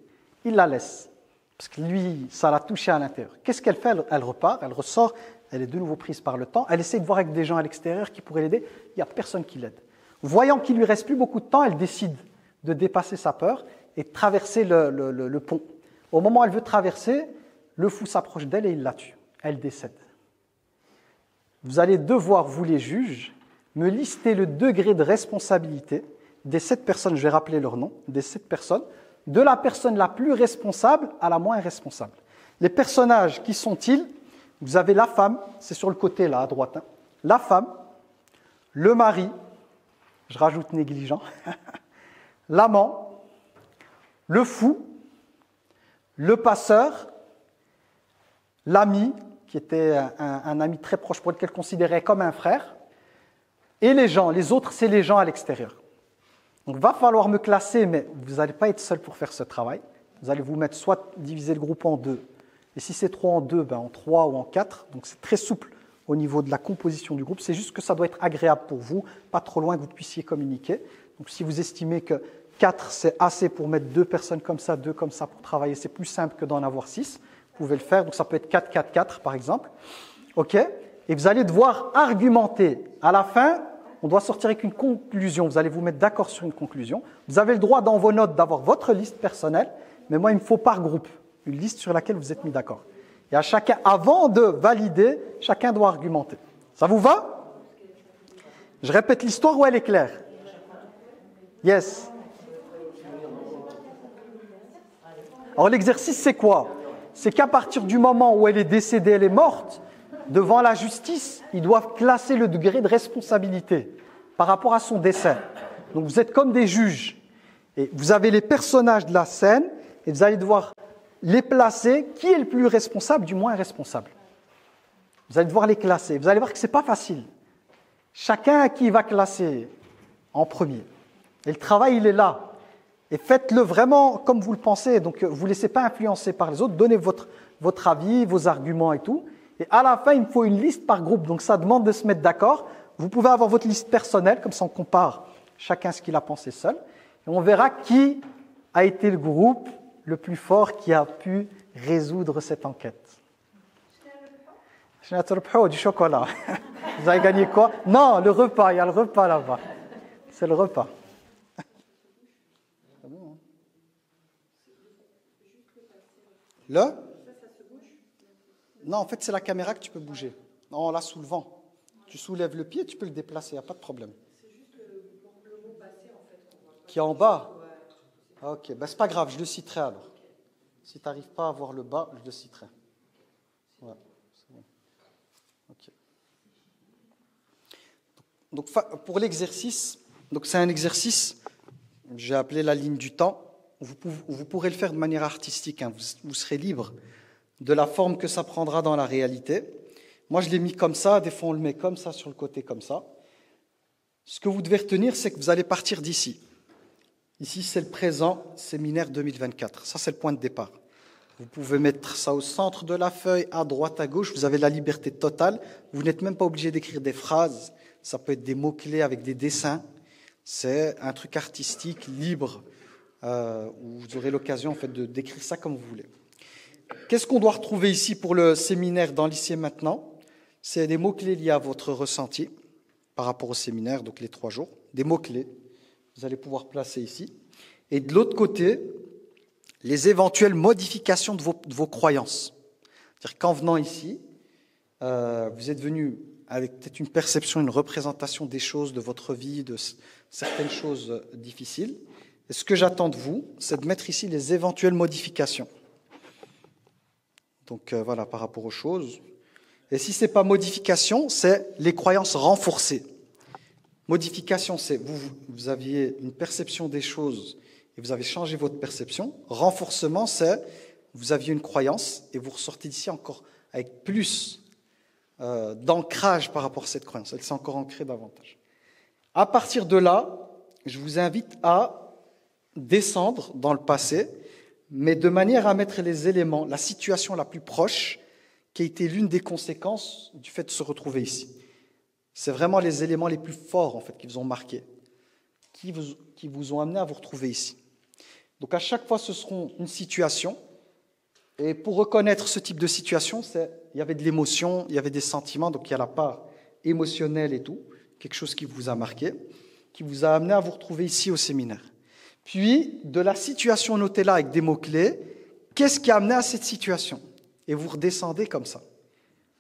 Il la laisse, parce que lui, ça l'a touché à l'intérieur. Qu'est-ce qu'elle fait? Elle repart, elle ressort, elle est de nouveau prise par le temps, elle essaie de voir avec des gens à l'extérieur qui pourraient l'aider, il n'y a personne qui l'aide. Voyant qu'il ne lui reste plus beaucoup de temps, elle décide de dépasser sa peur et de traverser le pont. Au moment où elle veut traverser, le fou s'approche d'elle et il la tue. Elle décède. Vous allez devoir, vous les juges, me lister le degré de responsabilité des 7 personnes, je vais rappeler leur nom, des 7 personnes, de la personne la plus responsable à la moins responsable. Les personnages, qui sont-ils? Vous avez la femme, c'est sur le côté là, à droite. La femme, le mari, je rajoute négligent, l'amant, le fou, le passeur, l'ami, qui était un ami très proche pour lequel considérait comme un frère, Et les autres, c'est les gens à l'extérieur. Donc, il va falloir me classer, mais vous n'allez pas être seul pour faire ce travail. Vous allez vous mettre soit diviser le groupe en deux, et si c'est trop en deux, ben en 3 ou en 4. Donc, c'est très souple au niveau de la composition du groupe. C'est juste que ça doit être agréable pour vous, pas trop loin que vous puissiez communiquer. Donc, si vous estimez que 4, c'est assez pour mettre 2 personnes comme ça, 2 comme ça pour travailler, c'est plus simple que d'en avoir 6. Vous pouvez le faire, donc ça peut être 4, 4, 4 par exemple. OK ? Et vous allez devoir argumenter. À la fin, on doit sortir avec une conclusion. Vous allez vous mettre d'accord sur une conclusion. Vous avez le droit dans vos notes d'avoir votre liste personnelle, mais moi, il me faut par groupe, une liste sur laquelle vous êtes mis d'accord. Et à chacun, avant de valider, chacun doit argumenter. Ça vous va ? Je répète l'histoire ou elle est claire ? Yes. Alors l'exercice, c'est quoi ? C'est qu'à partir du moment où elle est décédée, elle est morte, devant la justice, ils doivent classer le degré de responsabilité par rapport à son décès. Donc vous êtes comme des juges. Et vous avez les personnages de la scène et vous allez devoir les placer. Qui est le plus responsable, du moins responsable ? Vous allez devoir les classer. Vous allez voir que ce n'est pas facile. Chacun à qui il va classer en premier. Et le travail, il est là. Et faites-le vraiment comme vous le pensez. Donc, vous ne laissez pas influencer par les autres. Donnez votre avis, vos arguments et tout. Et à la fin, il me faut une liste par groupe. Donc, ça demande de se mettre d'accord. Vous pouvez avoir votre liste personnelle. Comme ça, on compare chacun ce qu'il a pensé seul. Et on verra qui a été le groupe le plus fort qui a pu résoudre cette enquête. Du chocolat. Vous avez gagné quoi? Non, le repas. Il y a le repas là-bas. C'est le repas. Le? Non, en fait, c'est la caméra que tu peux bouger. Non, là, sous le vent. Tu soulèves le pied, tu peux le déplacer, il n'y a pas de problème. C'est juste le mot passé, en fait. Qui est en bas? Ok, ben, c'est pas grave, je le citerai alors. Si tu n'arrives pas à voir le bas, je le citerai. Ouais, c'est bon. Ok. Donc, pour l'exercice, c'est un exercice, j'ai appelé la ligne du temps. Vous pourrez le faire de manière artistique, hein. Vous serez libre de la forme que ça prendra dans la réalité. Moi, je l'ai mis comme ça, des fois on le met comme ça sur le côté, comme ça. Ce que vous devez retenir, c'est que vous allez partir d'ici. Ici, c'est le présent séminaire 2024. Ça, c'est le point de départ. Vous pouvez mettre ça au centre de la feuille, à droite, à gauche. Vous avez la liberté totale. Vous n'êtes même pas obligé d'écrire des phrases. Ça peut être des mots-clés avec des dessins. C'est un truc artistique, libre, où vous aurez l'occasion en fait, de décrire ça comme vous voulez. Qu'est-ce qu'on doit retrouver ici pour le séminaire dans l'ici et maintenant? C'est des mots-clés liés à votre ressenti par rapport au séminaire, donc les 3 jours. Des mots-clés, vous allez pouvoir placer ici. Et de l'autre côté, les éventuelles modifications de vos croyances. C'est-à-dire qu'en venant ici, vous êtes venu avec peut-être une perception, une représentation des choses, de votre vie, de certaines choses difficiles. Et ce que j'attends de vous, c'est de mettre ici les éventuelles modifications. Donc voilà, par rapport aux choses. Et si ce n'est pas modification, c'est les croyances renforcées. Modification, c'est vous aviez une perception des choses et vous avez changé votre perception. Renforcement, c'est vous aviez une croyance et vous ressortez d'ici encore avec plus d'ancrage par rapport à cette croyance. Elle s'est encore ancrée davantage. À partir de là, je vous invite à descendre dans le passé, mais de manière à mettre les éléments, la situation la plus proche, qui a été l'une des conséquences du fait de se retrouver ici. C'est vraiment les éléments les plus forts en fait, qui vous ont marqué, qui vous ont amené à vous retrouver ici. Donc à chaque fois, ce seront une situation. Et pour reconnaître ce type de situation, il y avait de l'émotion, il y avait des sentiments, donc il y a la part émotionnelle et tout, quelque chose qui vous a marqué, qui vous a amené à vous retrouver ici au séminaire. Puis, de la situation notée là avec des mots-clés, qu'est-ce qui a amené à cette situation? Et vous redescendez comme ça,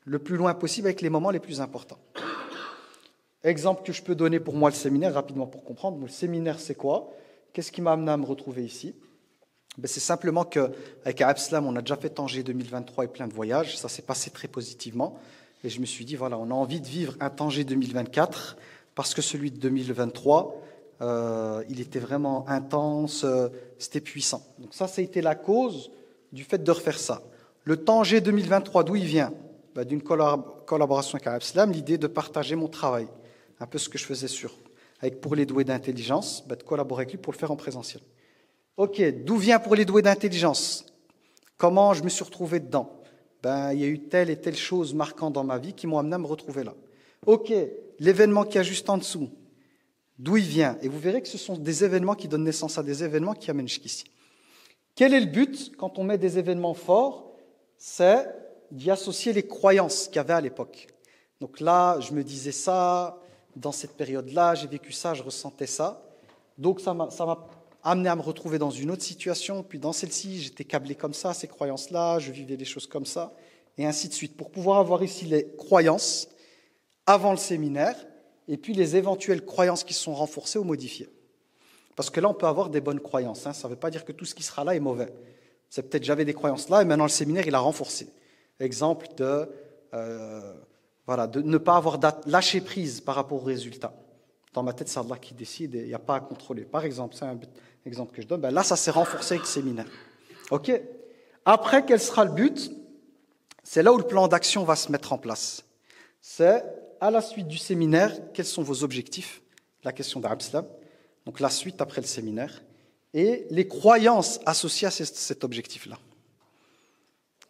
le plus loin possible avec les moments les plus importants. Exemple que je peux donner pour moi le séminaire, rapidement pour comprendre. Le séminaire, c'est quoi? Qu'est-ce qui m'a amené à me retrouver ici? C'est simplement qu'avec Abslam, on a déjà fait Tanger 2023 et plein de voyages. Ça s'est passé très positivement. Et je me suis dit, voilà, on a envie de vivre un Tanger 2024 parce que celui de 2023, il était vraiment intense, c'était puissant. Donc ça a été la cause du fait de refaire ça. Le Tanger 2023, d'où il vient? D'une collaboration avec Abslam, l'idée de partager mon travail. un peu ce que je faisais pour les doués d'intelligence, de collaborer avec lui pour le faire en présentiel. Ok, d'où vient pour les doués d'intelligence? Comment je me suis retrouvé dedans? Il y a eu telle et telle chose marquante dans ma vie qui m'ont amené à me retrouver là. Ok, l'événement qui est juste en dessous, d'où il vient? Et vous verrez que ce sont des événements qui donnent naissance à des événements qui amènent jusqu'ici. Quel est le but quand on met des événements forts? C'est d'y associer les croyances qu'il y avait à l'époque. Donc là, je me disais ça, dans cette période-là, j'ai vécu ça, je ressentais ça. Donc ça m'a amené à me retrouver dans une autre situation, puis dans celle-ci, j'étais câblé comme ça, ces croyances-là, je vivais des choses comme ça, et ainsi de suite. Pour pouvoir avoir ici les croyances avant le séminaire, et puis les éventuelles croyances qui sont renforcées ou modifiées. Parce que là, on peut avoir des bonnes croyances. Ça ne veut pas dire que tout ce qui sera là est mauvais. C'est peut-être j'avais des croyances là, et maintenant le séminaire, il a renforcé. Exemple de ne pas avoir lâché prise par rapport aux résultats. Dans ma tête, c'est Allah qui décide et il n'y a pas à contrôler. Par exemple, c'est un exemple que je donne, là, ça s'est renforcé avec le séminaire. Ok. Après, quel sera le but? C'est là où le plan d'action va se mettre en place. C'est, à la suite du séminaire, quels sont vos objectifs? La question d'Abslam. Donc la suite après le séminaire. Et les croyances associées à cet objectif-là,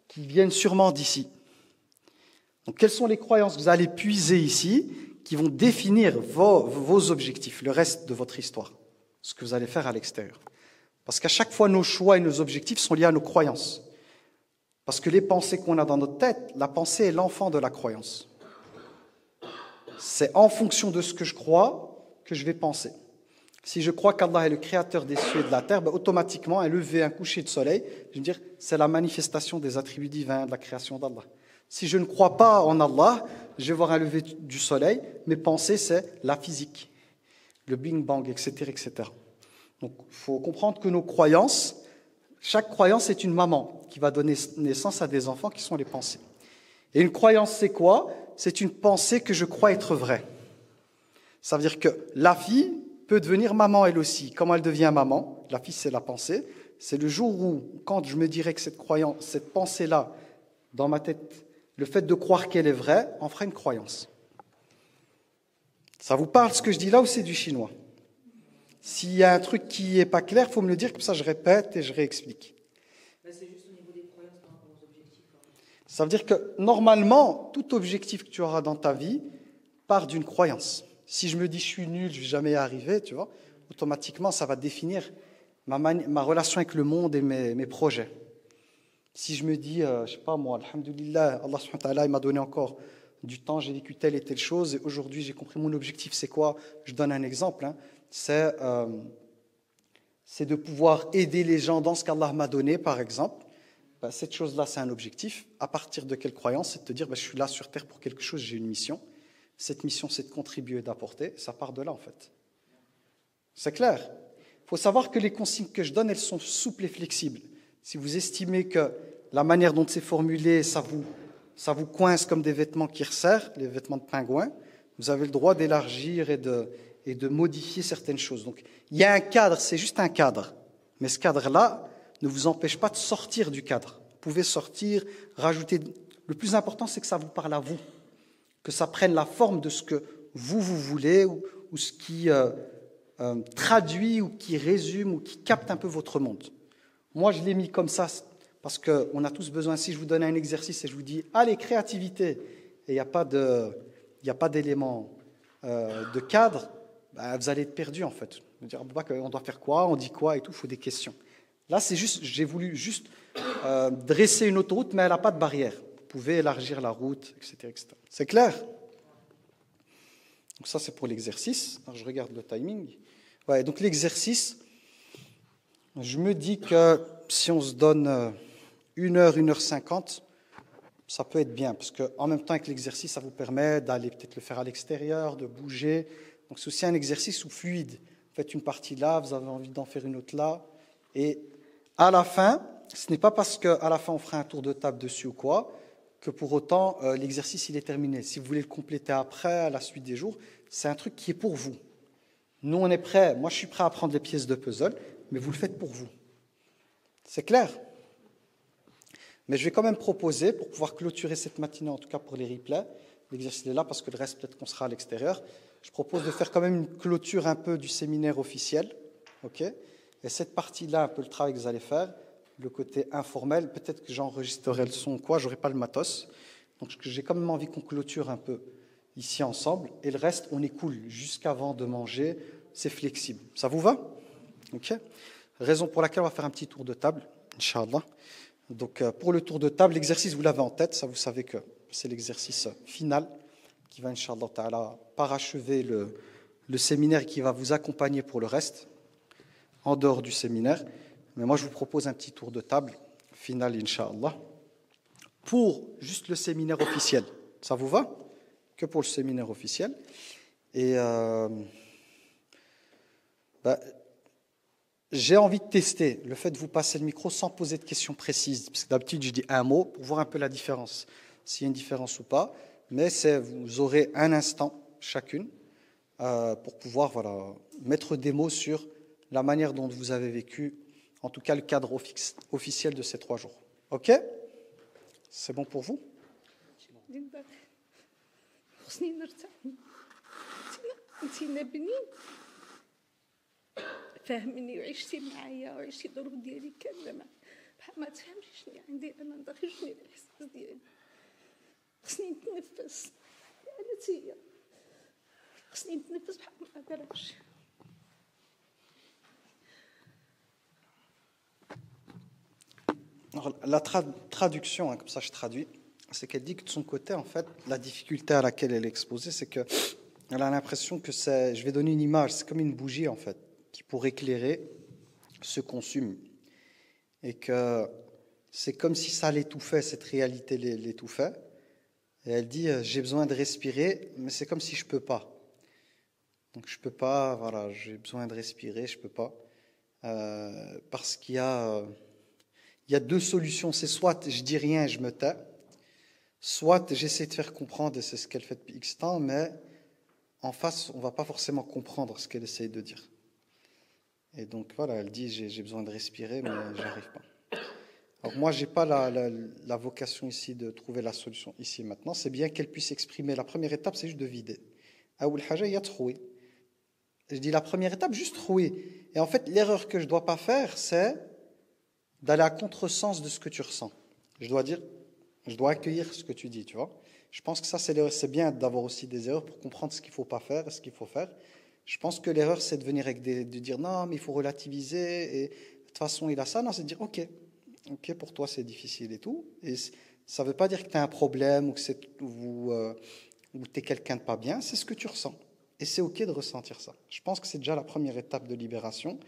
qui viennent sûrement d'ici. Donc quelles sont les croyances que vous allez puiser ici, qui vont définir vos objectifs, le reste de votre histoire, ce que vous allez faire à l'extérieur. Parce qu'à chaque fois, nos choix et nos objectifs sont liés à nos croyances. Parce que les pensées qu'on a dans notre tête, la pensée est l'enfant de la croyance. C'est en fonction de ce que je crois que je vais penser. Si je crois qu'Allah est le créateur des cieux et de la terre, automatiquement, un lever, un coucher de soleil, je vais me dire, c'est la manifestation des attributs divins, de la création d'Allah. Si je ne crois pas en Allah, je vais voir un lever du soleil, mes pensées, c'est la physique, le Big Bang, etc., etc. Donc, il faut comprendre que nos croyances, chaque croyance est une maman qui va donner naissance à des enfants qui sont les pensées. Et une croyance, c'est quoi? C'est une pensée que je crois être vraie. Ça veut dire que la fille peut devenir maman elle aussi. Comment elle devient maman? La fille, c'est la pensée. C'est le jour où, quand je me dirais que cette croyance, cette pensée-là, dans ma tête, le fait de croire qu'elle est vraie, en fera une croyance. Ça vous parle ce que je dis là ou c'est du chinois? S'il y a un truc qui n'est pas clair, il faut me le dire, comme ça je répète et je réexplique. C'est juste au niveau des croyances par rapport aux objectifs. Ça veut dire que normalement, tout objectif que tu auras dans ta vie part d'une croyance. Si je me dis je suis nul, je ne vais jamais y arriver, tu vois, automatiquement ça va définir ma relation avec le monde et mes projets. Si je me dis, je ne sais pas moi, alhamdoulilah, Allah subhanahu wa ta'ala, il m'a donné encore du temps, j'ai vécu telle et telle chose, et aujourd'hui j'ai compris mon objectif, c'est quoi? Je donne un exemple, c'est de pouvoir aider les gens dans ce qu'Allah m'a donné, par exemple. Cette chose-là, c'est un objectif. À partir de quelle croyance? C'est de te dire, je suis là sur Terre pour quelque chose, j'ai une mission. Cette mission, c'est de contribuer, d'apporter. Ça part de là, en fait. C'est clair? Il faut savoir que les consignes que je donne, elles sont souples et flexibles. Si vous estimez que la manière dont c'est formulé, ça vous coince comme des vêtements qui resserrent, les vêtements de pingouin, vous avez le droit d'élargir et de modifier certaines choses. Donc, il y a un cadre, c'est juste un cadre. Mais ce cadre-là ne vous empêche pas de sortir du cadre. Vous pouvez sortir, rajouter. Le plus important, c'est que ça vous parle à vous. Que ça prenne la forme de ce que vous voulez ou ce qui traduit ou qui résume ou qui capte un peu votre monde. Moi, je l'ai mis comme ça parce qu'on a tous besoin. Si je vous donne un exercice et je vous dis « Allez, créativité !» et il n'y a pas d'élément de cadre, vous allez être perdu en fait. Vous dire on doit faire quoi, on dit quoi et tout, il faut des questions. Là, c'est juste, j'ai voulu juste dresser une autoroute, mais elle n'a pas de barrière. Vous pouvez élargir la route, etc. etc. C'est clair? Donc ça, c'est pour l'exercice. Alors, je regarde le timing. Ouais, donc l'exercice, je me dis que si on se donne 1h, 1h50, ça peut être bien, parce qu'en même temps, avec l'exercice, ça vous permet d'aller peut-être le faire à l'extérieur, de bouger. Donc c'est aussi un exercice fluide. Vous faites une partie là, vous avez envie d'en faire une autre là. Et à la fin, ce n'est pas parce qu'à la fin, on fera un tour de table dessus ou quoi, que pour autant, l'exercice, il est terminé. Si vous voulez le compléter après, à la suite des jours, c'est un truc qui est pour vous. Nous, on est prêts. Moi, je suis prêt à prendre les pièces de puzzle, mais vous le faites pour vous. C'est clair? Mais je vais quand même proposer, pour pouvoir clôturer cette matinée, en tout cas pour les replays, L'exercice est là parce que le reste, peut-être qu'on sera à l'extérieur. Je propose de faire quand même une clôture un peu du séminaire officiel. Ok. Et cette partie-là, un peu le travail que vous allez faire, le côté informel, peut-être que j'enregistrerai le son ou quoi, j'aurai pas le matos. Donc j'ai quand même envie qu'on clôture un peu ici ensemble. Et le reste, on écoule jusqu'avant de manger. C'est flexible. Ça vous va? Ok. Raison pour laquelle on va faire un petit tour de table, Inch'Allah. Donc pour le tour de table, l'exercice, vous l'avez en tête. Ça, vous savez que c'est l'exercice final qui va, Inch'Allah ta'ala, parachever le séminaire et qui va vous accompagner pour le reste, en dehors du séminaire. Mais moi, je vous propose un petit tour de table final, Inch'Allah, pour juste le séminaire officiel. Ça vous va? Que pour le séminaire officiel. Et j'ai envie de tester le fait de vous passer le micro sans poser de questions précises. Parce que d'habitude, je dis un mot pour voir un peu la différence, s'il y a une différence ou pas. Mais vous aurez un instant chacune pour pouvoir mettre des mots sur la manière dont vous avez vécu, en tout cas le cadre officiel de ces 3 jours. Ok? C'est bon pour vous? فهمني وعشتي معايا وعشتي الظروف ديالي كامله بحال ما تفهمش شنو عندي انا داخل شنو الاحساس ديالي خصني نتنفس انا تيا خصني نتنفس بحال ما قادراش. La traduction, comme ça je traduis, c'est qu'elle dit que de son côté, en fait, la difficulté à laquelle elle est exposée, c'est qu'elle a l'impression que je vais donner une image, c'est comme une bougie, en fait, qui pour éclairer se consume. Et que c'est comme si ça l'étouffait, cette réalité l'étouffait. Et elle dit, j'ai besoin de respirer, mais c'est comme si je ne peux pas. Donc je ne peux pas, j'ai besoin de respirer, je ne peux pas. Parce qu'il y a 2 solutions. C'est soit je dis rien et je me tais, soit j'essaie de faire comprendre, et c'est ce qu'elle fait depuis X temps, mais en face, on ne va pas forcément comprendre ce qu'elle essaie de dire. Et donc voilà, elle dit, j'ai besoin de respirer, mais je n'arrive pas. Alors moi, je n'ai pas la vocation ici de trouver la solution ici et maintenant. C'est bien qu'elle puisse exprimer. La première étape, c'est juste de vider. Je dis la première étape, juste trouver. Et en fait, l'erreur que je ne dois pas faire, c'est d'aller à contresens de ce que tu ressens. Je dois accueillir ce que tu dis, tu vois. Je pense que ça, c'est l'erreur. C'est bien d'avoir aussi des erreurs pour comprendre ce qu'il ne faut pas faire et ce qu'il faut faire. Je pense que l'erreur, c'est de venir de dire non, mais il faut relativiser, et de toute façon, il a ça. Non, c'est de dire ok, pour toi, c'est difficile et tout. Et ça ne veut pas dire que tu as un problème ou que tu es quelqu'un de pas bien, c'est ce que tu ressens. Et c'est ok de ressentir ça. Je pense que c'est déjà la première étape de libération,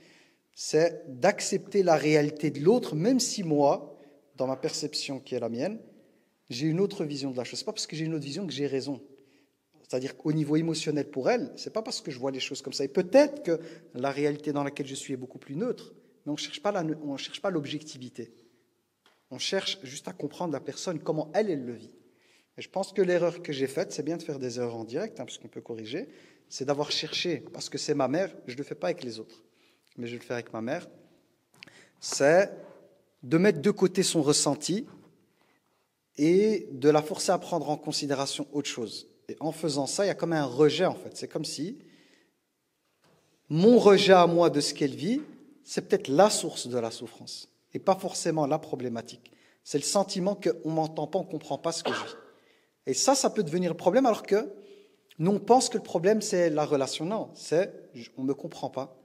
c'est d'accepter la réalité de l'autre, même si moi, dans ma perception qui est la mienne, j'ai une autre vision de la chose. Ce n'est pas parce que j'ai une autre vision que j'ai raison. C'est-à-dire qu'au niveau émotionnel pour elle, ce n'est pas parce que je vois les choses comme ça. Et peut-être que la réalité dans laquelle je suis est beaucoup plus neutre, mais on ne cherche pas l'objectivité. On cherche juste à comprendre la personne, comment elle le vit. Et je pense que l'erreur que j'ai faite, c'est bien de faire des erreurs en direct, parce qu'on peut corriger, c'est d'avoir cherché, parce que c'est ma mère, je ne le fais pas avec les autres, mais je vais le faire avec ma mère, c'est de mettre de côté son ressenti et de la forcer à prendre en considération autre chose. Et en faisant ça, il y a comme un rejet, en fait. C'est comme si mon rejet à moi de ce qu'elle vit, c'est peut-être la source de la souffrance, et pas forcément la problématique. C'est le sentiment qu'on ne m'entend pas, on ne comprend pas ce que je vis. Et ça peut devenir le problème, alors que nous, on pense que le problème, c'est la relation. Non, on ne me comprend pas.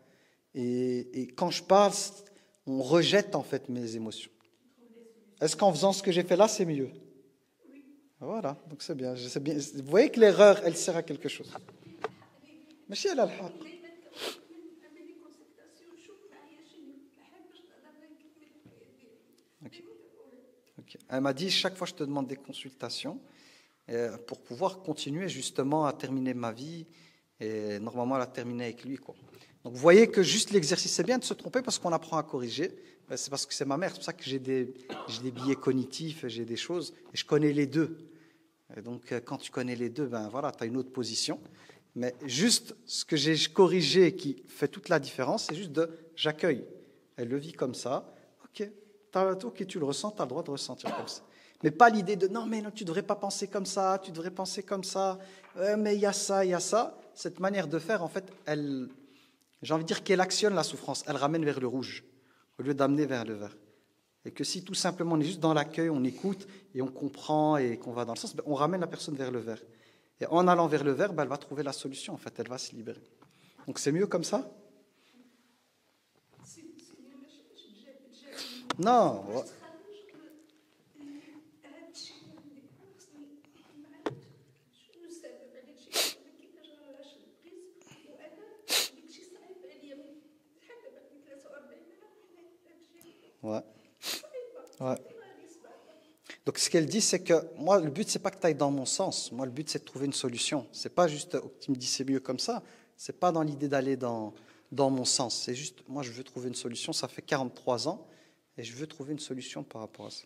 Et quand je parle, on rejette en fait mes émotions. Est-ce qu'en faisant ce que j'ai fait là, c'est mieux? Voilà, donc c'est bien. Vous voyez que l'erreur, elle sert à quelque chose. Mais si elle a le haq. Okay. Elle m'a dit, chaque fois je te demande des consultations pour pouvoir continuer justement à terminer ma vie, et normalement la terminer avec lui, quoi. Donc vous voyez que juste l'exercice, c'est bien de se tromper parce qu'on apprend à corriger. C'est parce que c'est ma mère, c'est pour ça que j'ai des biais cognitifs, j'ai des choses, et je connais les deux. Et donc quand tu connais les deux, ben voilà, tu as une autre position. Mais juste ce que j'ai corrigé qui fait toute la différence, c'est juste j'accueille. Elle le vit comme ça, ok, tu le ressens, tu as le droit de ressentir comme ça. Mais pas l'idée de non, mais non, tu ne devrais pas penser comme ça, tu devrais penser comme ça, mais il y a ça, il y a ça. Cette manière de faire, en fait, j'ai envie de dire qu'elle actionne la souffrance, elle ramène vers le rouge, au lieu d'amener vers le vert. Et que si tout simplement on est juste dans l'accueil, on écoute et on comprend et qu'on va dans le sens, on ramène la personne vers le vert. Et en allant vers le vert, elle va trouver la solution, en fait, elle va se libérer. Donc c'est mieux comme ça? Non. Ouais. Ouais. Donc ce qu'elle dit, c'est que moi, le but, c'est pas que tu ailles dans mon sens. Moi, le but, c'est de trouver une solution. C'est pas juste, oh, tu me dis c'est mieux comme ça. C'est pas dans l'idée d'aller dans mon sens. C'est juste, moi, je veux trouver une solution. Ça fait 43 ans et je veux trouver une solution par rapport à ça.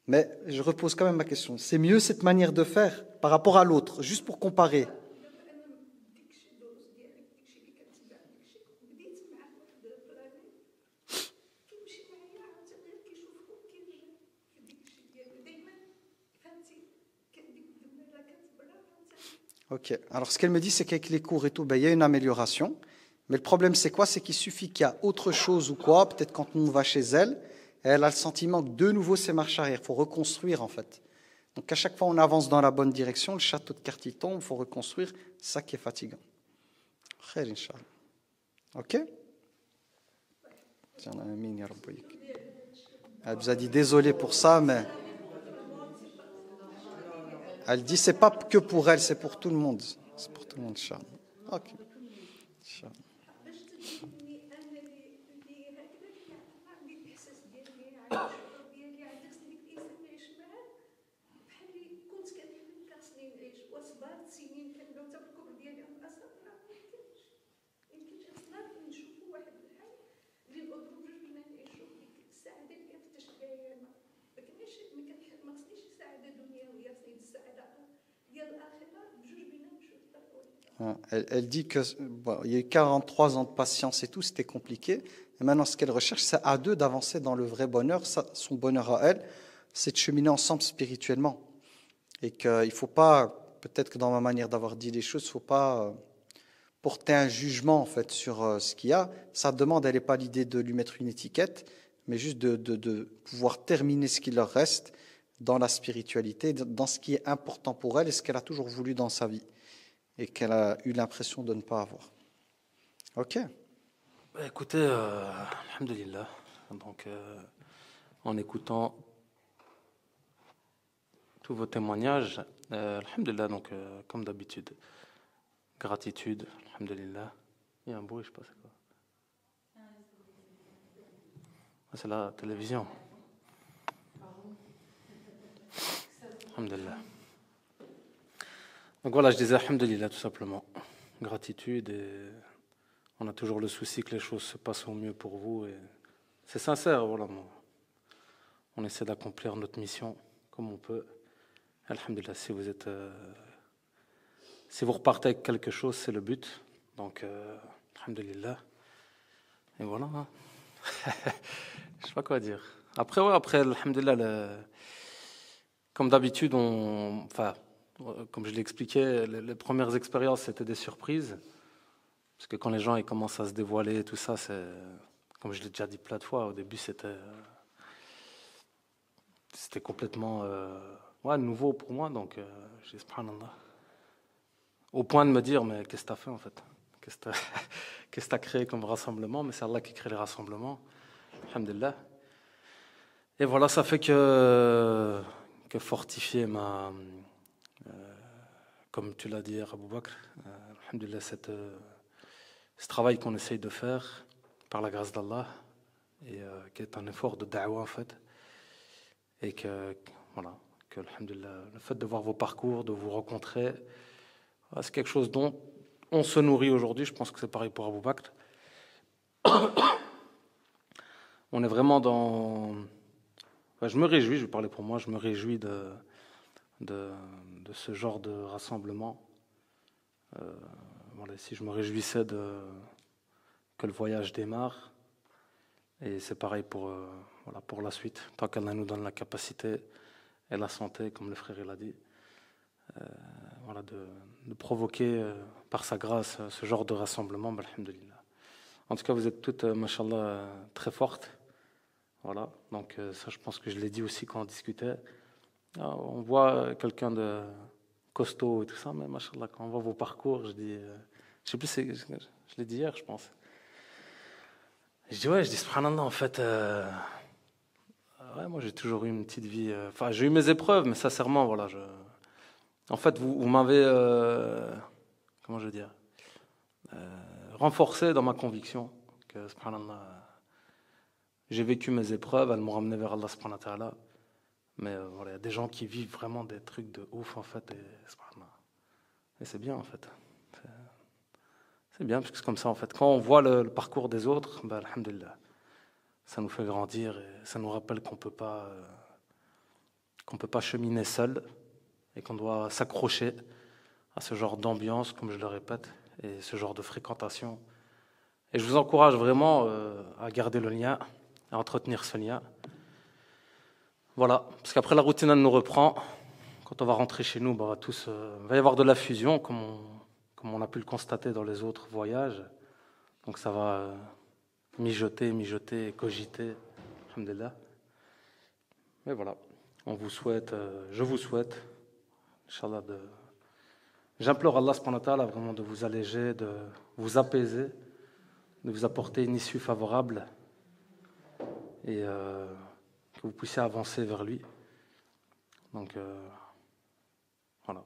Mais je repose quand même ma question. C'est mieux cette manière de faire par rapport à l'autre, juste pour comparer. Ok. Alors, ce qu'elle me dit, c'est qu'avec les cours et tout, ben, il y a une amélioration. Mais le problème, c'est quoi? C'est qu'il suffit qu'il y a autre chose ou quoi. Peut-être quand on va chez elle, elle a le sentiment que de nouveau, c'est marche arrière. Il faut reconstruire, en fait. Donc, à chaque fois, on avance dans la bonne direction. Le château de cartes, il tombe. Il faut reconstruire. C'est ça qui est fatigant. Khair, Inch'Allah. Ok? Elle vous a dit désolé pour ça, mais elle dit c'est pas que pour elle, c'est pour tout le monde. C'est pour tout le monde, Inch'Allah. Ok. Inch'Allah. Elle dit que bon, il y a eu 43 ans de patience et tout, c'était compliqué. Et maintenant, ce qu'elle recherche, c'est à deux d'avancer dans le vrai bonheur. Son bonheur à elle, c'est de cheminer ensemble spirituellement. Et qu'il ne faut pas, peut-être que dans ma manière d'avoir dit les choses, il ne faut pas porter un jugement en fait sur ce qu'il y a. Sa demande, elle n'est pas l'idée de lui mettre une étiquette, mais juste de pouvoir terminer ce qu'il leur reste dans la spiritualité, dans ce qui est important pour elle et ce qu'elle a toujours voulu dans sa vie et qu'elle a eu l'impression de ne pas avoir. Ok. Écoutez, alhamdulillah, donc en écoutant tous vos témoignages, alhamdulillah, donc comme d'habitude, gratitude, alhamdulillah. Il y a un bruit, je sais pas c'est quoi. Ah, c'est la télévision. Alhamdulillah. Donc voilà, je disais alhamdulillah tout simplement. Gratitude et on a toujours le souci que les choses se passent au mieux pour vous et c'est sincère, voilà. On essaie d'accomplir notre mission comme on peut. Alhamdulillah, si vous repartez avec quelque chose, c'est le but. Donc, alhamdulillah. Et voilà. Hein. Je sais pas quoi dire. Après, alhamdulillah, comme d'habitude, comme je l'ai expliqué, les premières expériences, c'était des surprises. Parce que quand les gens ils commencent à se dévoiler et tout ça, c'est, comme je l'ai déjà dit plein de fois, au début, c'était complètement nouveau pour moi. Donc, j'ai subhanallah. Au point de me dire, mais qu'est-ce que tu as fait en fait? Qu'est-ce que tu as créé comme rassemblement? Mais c'est Allah qui crée les rassemblements. Alhamdulillah. Et voilà, ça fait que fortifier comme tu l'as dit, Abou Bakr, alhamdulillah, ce travail qu'on essaye de faire par la grâce d'Allah, et qui est un effort de da'wah en fait, et que alhamdulillah, le fait de voir vos parcours, de vous rencontrer, c'est quelque chose dont on se nourrit aujourd'hui. Je pense que c'est pareil pour Abou Bakr. On est vraiment dans... je me réjouis, je vais parler pour moi, je me réjouis de ce genre de rassemblement. Si je me réjouissais que le voyage démarre, Et c'est pareil voilà, pour la suite. Tant qu'Allah nous donne la capacité et la santé, comme le frère l'a dit, voilà, de provoquer par sa grâce ce genre de rassemblement, bah, alhamdoulilah. En tout cas, vous êtes toutes, mashallah, très fortes. Voilà, donc ça, je pense que je l'ai dit aussi quand on discutait. On voit quelqu'un de costaud et tout ça, mais mashallah, quand on voit vos parcours, je dis, je sais plus, je l'ai dit hier, je pense. Je dis, subhanallah, en fait, ouais, moi j'ai toujours eu une petite vie. Enfin, j'ai eu mes épreuves, mais sincèrement, voilà, en fait, vous m'avez, comment je veux dire, renforcé dans ma conviction que, subhanallah, j'ai vécu mes épreuves, elles m'ont ramené vers Allah, subhanahu wa ta'ala. Mais voilà, il y a des gens qui vivent vraiment des trucs de ouf, en fait, et c'est bien, en fait. C'est bien, parce que c'est comme ça, en fait. Quand on voit le parcours des autres, bah, alhamdulillah, ça nous fait grandir et ça nous rappelle qu'on peut pas cheminer seul et qu'on doit s'accrocher à ce genre d'ambiance, comme je le répète, et ce genre de fréquentation. Et je vous encourage vraiment à garder le lien, à entretenir ce lien. Voilà, parce qu'après la routine elle nous reprend. Quand on va rentrer chez nous, bah, va y avoir de la fusion, comme on a pu le constater dans les autres voyages. Donc ça va mijoter, cogiter, alhamdulillah. Mais voilà, je vous souhaite, Inch'Allah, j'implore Allah subhanahu wa ta'ala vraiment de vous alléger, de vous apaiser, de vous apporter une issue favorable et que vous puissiez avancer vers lui. Donc voilà,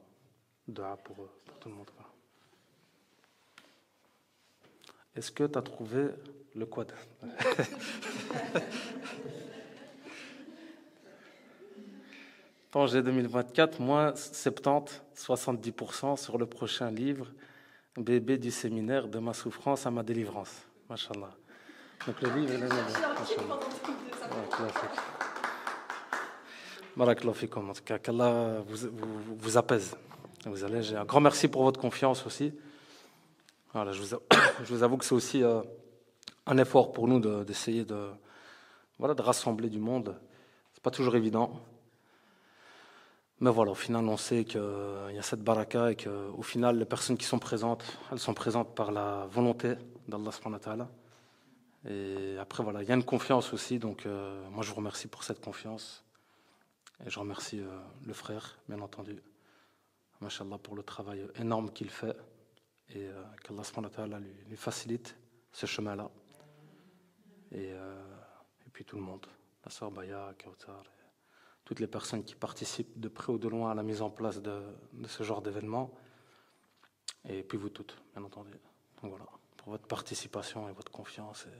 dua pour tout le monde. Voilà. Est-ce que tu as trouvé le quad? Tanger 2024, moins 70, 70% sur le prochain livre, Bébé du séminaire, de ma souffrance à ma délivrance. Mashallah. Donc le livre, il est là. Barakallahu fikum. En tout cas, qu'Allah vous apaise. Vous allège. Un grand merci pour votre confiance aussi. Voilà, je vous avoue que c'est aussi un effort pour nous d'essayer de rassembler du monde. C'est pas toujours évident. Mais voilà, au final, on sait qu'il y a cette baraka et qu'au final, les personnes qui sont présentes, elles sont présentes par la volonté d'Allah subhanahu wa ta'ala. Et après, voilà, il y a une confiance aussi. Donc, moi, je vous remercie pour cette confiance. Et je remercie le frère, bien entendu. Mashallah, pour le travail énorme qu'il fait. Et qu'Allah subhanahu wa ta'ala lui facilite ce chemin-là. Et puis tout le monde. La sœur Baya, Kautar, toutes les personnes qui participent de près ou de loin à la mise en place de ce genre d'événement. Et puis vous toutes, bien entendu. Donc voilà, pour votre participation et votre confiance, et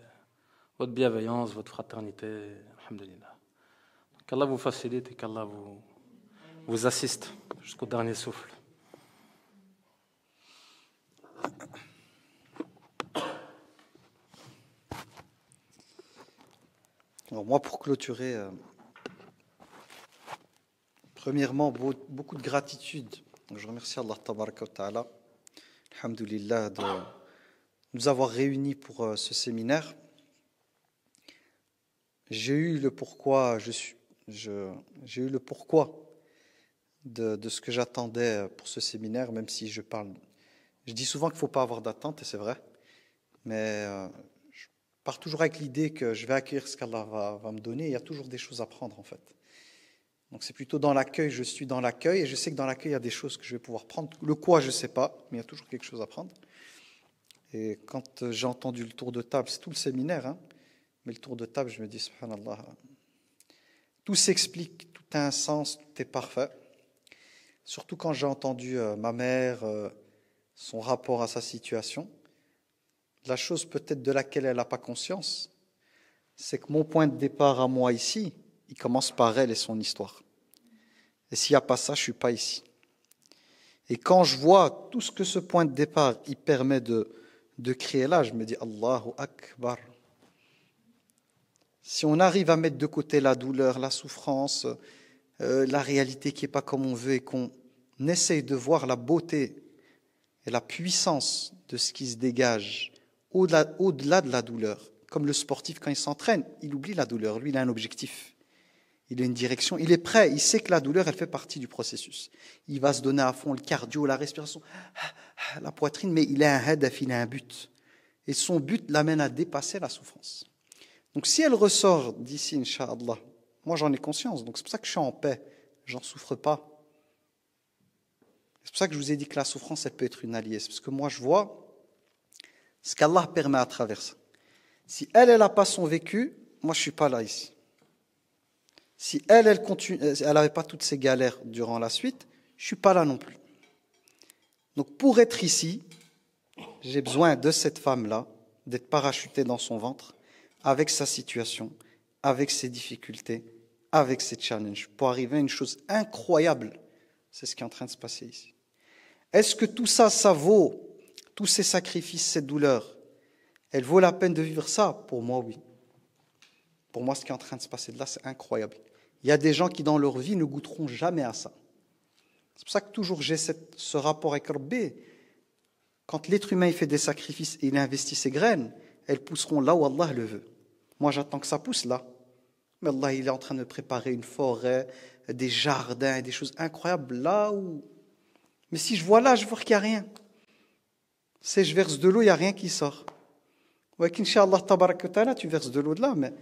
votre bienveillance, votre fraternité, alhamdulillah. Qu'Allah vous facilite et qu'Allah vous assiste jusqu'au dernier souffle. Alors moi, pour clôturer, premièrement, beaucoup de gratitude. Je remercie Allah tabaraka wa ta'ala, alhamdulillah, de nous avoir réunis pour ce séminaire. J'ai eu le pourquoi, j'ai eu le pourquoi de ce que j'attendais pour ce séminaire, même si je dis souvent qu'il ne faut pas avoir d'attente, et c'est vrai, mais je pars toujours avec l'idée que je vais accueillir ce qu'Allah va me donner. Il y a toujours des choses à prendre, en fait. Donc c'est plutôt dans l'accueil, je suis dans l'accueil, et je sais que dans l'accueil, il y a des choses que je vais pouvoir prendre. Le quoi, je ne sais pas, mais il y a toujours quelque chose à prendre. Et quand j'ai entendu le tour de table, c'est tout le séminaire, hein, mais le tour de table, je me dis, subhanallah, tout s'explique, tout a un sens, tout est parfait. Surtout quand j'ai entendu ma mère, son rapport à sa situation. La chose peut-être de laquelle elle n'a pas conscience, c'est que mon point de départ à moi ici, il commence par elle et son histoire. Et s'il n'y a pas ça, je ne suis pas ici. Et quand je vois tout ce que ce point de départ il permet de créer là, je me dis Allahu Akbar. Si on arrive à mettre de côté la douleur, la souffrance, la réalité qui n'est pas comme on veut, et qu'on essaye de voir la beauté et la puissance de ce qui se dégage au-delà de la douleur, Comme le sportif, quand il s'entraîne, il oublie la douleur. Lui, il a un objectif. Il a une direction. Il est prêt. Il sait que la douleur, elle fait partie du processus. Il va se donner à fond le cardio, la respiration, la poitrine, mais il a un hadaf, il a un but. Et son but l'amène à dépasser la souffrance. Donc si elle ressort d'ici, Inch'Allah, moi j'en ai conscience, donc c'est pour ça que je suis en paix, j'en souffre pas. C'est pour ça que je vous ai dit que la souffrance, elle peut être une alliée. C'est parce que moi je vois ce qu'Allah permet à travers ça. Si elle n'a pas son vécu, moi je ne suis pas là ici. Si elle n'avait pas toutes ces galères durant la suite, je ne suis pas là non plus. Donc pour être ici, j'ai besoin de cette femme-là, d'être parachutée dans son ventre, avec sa situation, avec ses difficultés, avec ses challenges, pour arriver à une chose incroyable. C'est ce qui est en train de se passer ici. Est-ce que tout ça, ça vaut, tous ces sacrifices, cette douleur, elle vaut la peine de vivre ça? Pour moi, oui. Pour moi, ce qui est en train de se passer de là, c'est incroyable. Il y a des gens qui, dans leur vie, ne goûteront jamais à ça. C'est pour ça que toujours j'ai ce rapport avec Rabbi. Quand l'être humain il fait des sacrifices et il investit ses graines, elles pousseront là où Allah le veut. Moi, j'attends que ça pousse là. Mais Allah, il est en train de préparer une forêt, des jardins, des choses incroyables là où... Mais si je vois là, je vois qu'il n'y a rien. Si je verse de l'eau, il n'y a rien qui sort. Ouais, qu'Inch'Allah, tabarak tu verses de l'eau de là, mais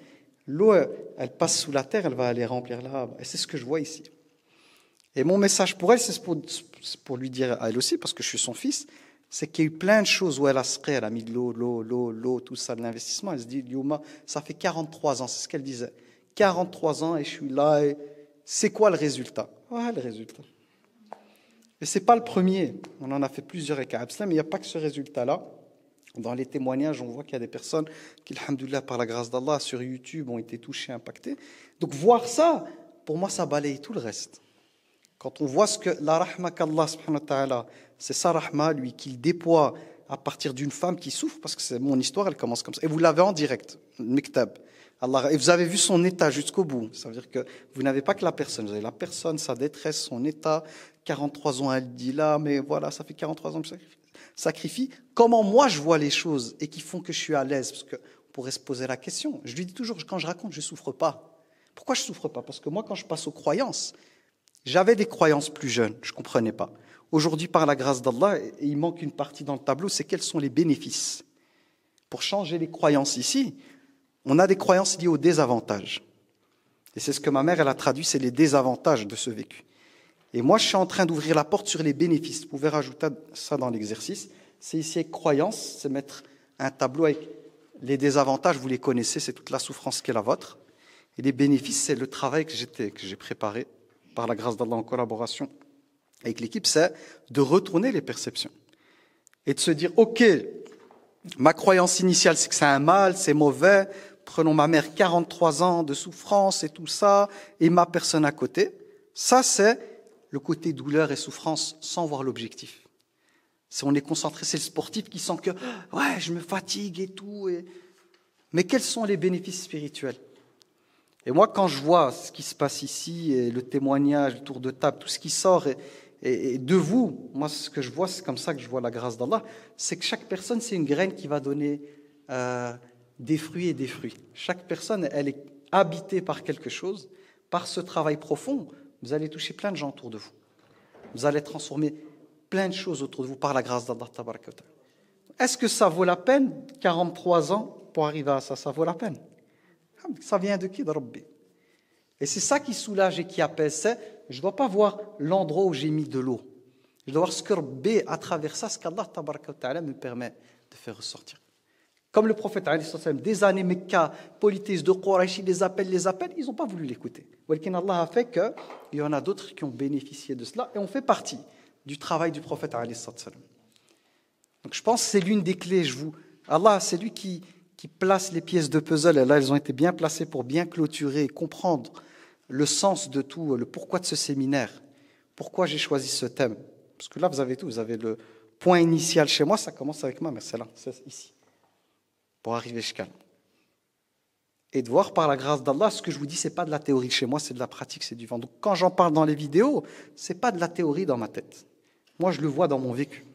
l'eau, elle passe sous la terre, elle va aller remplir là. Et c'est ce que je vois ici. Et mon message pour elle, c'est pour lui dire à elle aussi, parce que je suis son fils, c'est qu'il y a eu plein de choses où elle a mis de l'eau, tout ça, de l'investissement. Elle se dit, Youma, ça fait 43 ans, c'est ce qu'elle disait. 43 ans et je suis là, et c'est quoi le résultat? Ouais, le résultat. Et ce n'est pas le premier. On en a fait plusieurs avec Abslam, mais il n'y a pas que ce résultat-là. Dans les témoignages, on voit qu'il y a des personnes qui, alhamdoulilah, par la grâce d'Allah, sur YouTube, ont été touchées, impactées. Donc voir ça, pour moi, ça balaye tout le reste. Quand on voit ce que la rahma qu'Allah, subhanahu wa ta'ala, c'est sa rahma, lui, qu'il déploie à partir d'une femme qui souffre, parce que c'est mon histoire, elle commence comme ça. Et vous l'avez en direct, le Miktab. Allah, et vous avez vu son état jusqu'au bout. Ça veut dire que vous n'avez pas que la personne, vous avez la personne, sa détresse, son état. 43 ans, elle dit là, mais voilà, ça fait 43 ans que je sacrifie. Comment moi je vois les choses et qui font que je suis à l'aise? Parce qu'on pourrait se poser la question. Je lui dis toujours, quand je raconte, je ne souffre pas. Pourquoi je ne souffre pas? Parce que moi, quand je passe aux croyances, j'avais des croyances plus jeunes, je ne comprenais pas. Aujourd'hui, par la grâce d'Allah, et il manque une partie dans le tableau, c'est quels sont les bénéfices. Pour changer les croyances ici, on a des croyances liées aux désavantages. Et c'est ce que ma mère, elle a traduit, c'est les désavantages de ce vécu. Et moi, je suis en train d'ouvrir la porte sur les bénéfices. Vous pouvez rajouter ça dans l'exercice. C'est ici avec croyance, c'est mettre un tableau avec les désavantages, vous les connaissez, c'est toute la souffrance qui est la vôtre. Et les bénéfices, c'est le travail que j'ai préparé par la grâce d'Allah en collaboration avec l'équipe, c'est de retourner les perceptions. Et de se dire, ok, ma croyance initiale, c'est que c'est un mal, c'est mauvais. Prenons ma mère, 43 ans de souffrance et tout ça, et ma personne à côté. Ça, c'est le côté douleur et souffrance sans voir l'objectif. Si on est concentré, c'est le sportif qui sent que ouais, je me fatigue et tout. Mais quels sont les bénéfices spirituels? Et moi, quand je vois ce qui se passe ici, et le témoignage, le tour de table, tout ce qui sort et de vous, moi, ce que je vois, c'est comme ça que je vois la grâce d'Allah, c'est que chaque personne, c'est une graine qui va donner des fruits et des fruits. Chaque personne, elle est habitée par quelque chose, par ce travail profond. Vous allez toucher plein de gens autour de vous. Vous allez transformer plein de choses autour de vous par la grâce d'Allah. Est-ce que ça vaut la peine, 43 ans, pour arriver à ça? Ça vaut la peine. Ça vient de qui? De Rabbi. Et c'est ça qui soulage et qui apaise. C'est, je ne dois pas voir l'endroit où j'ai mis de l'eau. Je dois voir ce que Rabbi, à travers ça, ce qu'Allah me permet de faire ressortir. Comme le prophète, des années Mecca, polythéistes de Quraysh, les appels, ils n'ont pas voulu l'écouter. Allah a fait qu'il y en a d'autres qui ont bénéficié de cela et on fait partie du travail du prophète. Donc je pense que c'est l'une des clés. Allah, c'est lui qui place les pièces de puzzle. Et là, elles ont été bien placées pour bien clôturer et comprendre le sens de tout, le pourquoi de ce séminaire. Pourquoi j'ai choisi ce thème? Parce que là, vous avez tout. Vous avez le point initial chez moi, ça commence avec ma mère. C'est là, c'est ici. Pour arriver jusqu'à là. Et de voir par la grâce d'Allah, ce que je vous dis, ce n'est pas de la théorie chez moi, c'est de la pratique, c'est du vent. Donc quand j'en parle dans les vidéos, ce n'est pas de la théorie dans ma tête. Moi, je le vois dans mon vécu.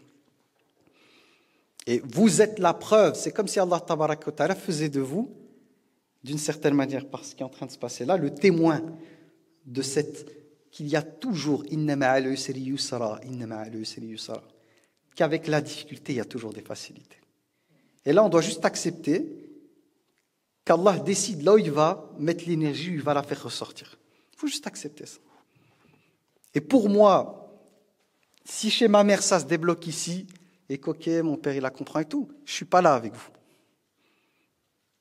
Et vous êtes la preuve. C'est comme si Allah tabaraka wa ta'ala faisait de vous, d'une certaine manière, par ce qui est en train de se passer là, le témoin de qu'il y a toujours inna ma'al usri yusra, inna ma'al usri yusra, qu'avec la difficulté, il y a toujours des facilités. Et là, on doit juste accepter qu'Allah décide là où il va mettre l'énergie, où il va la faire ressortir. Il faut juste accepter ça. Et pour moi, si chez ma mère ça se débloque ici, et qu'ok, mon père il la comprend et tout, je ne suis pas là avec vous.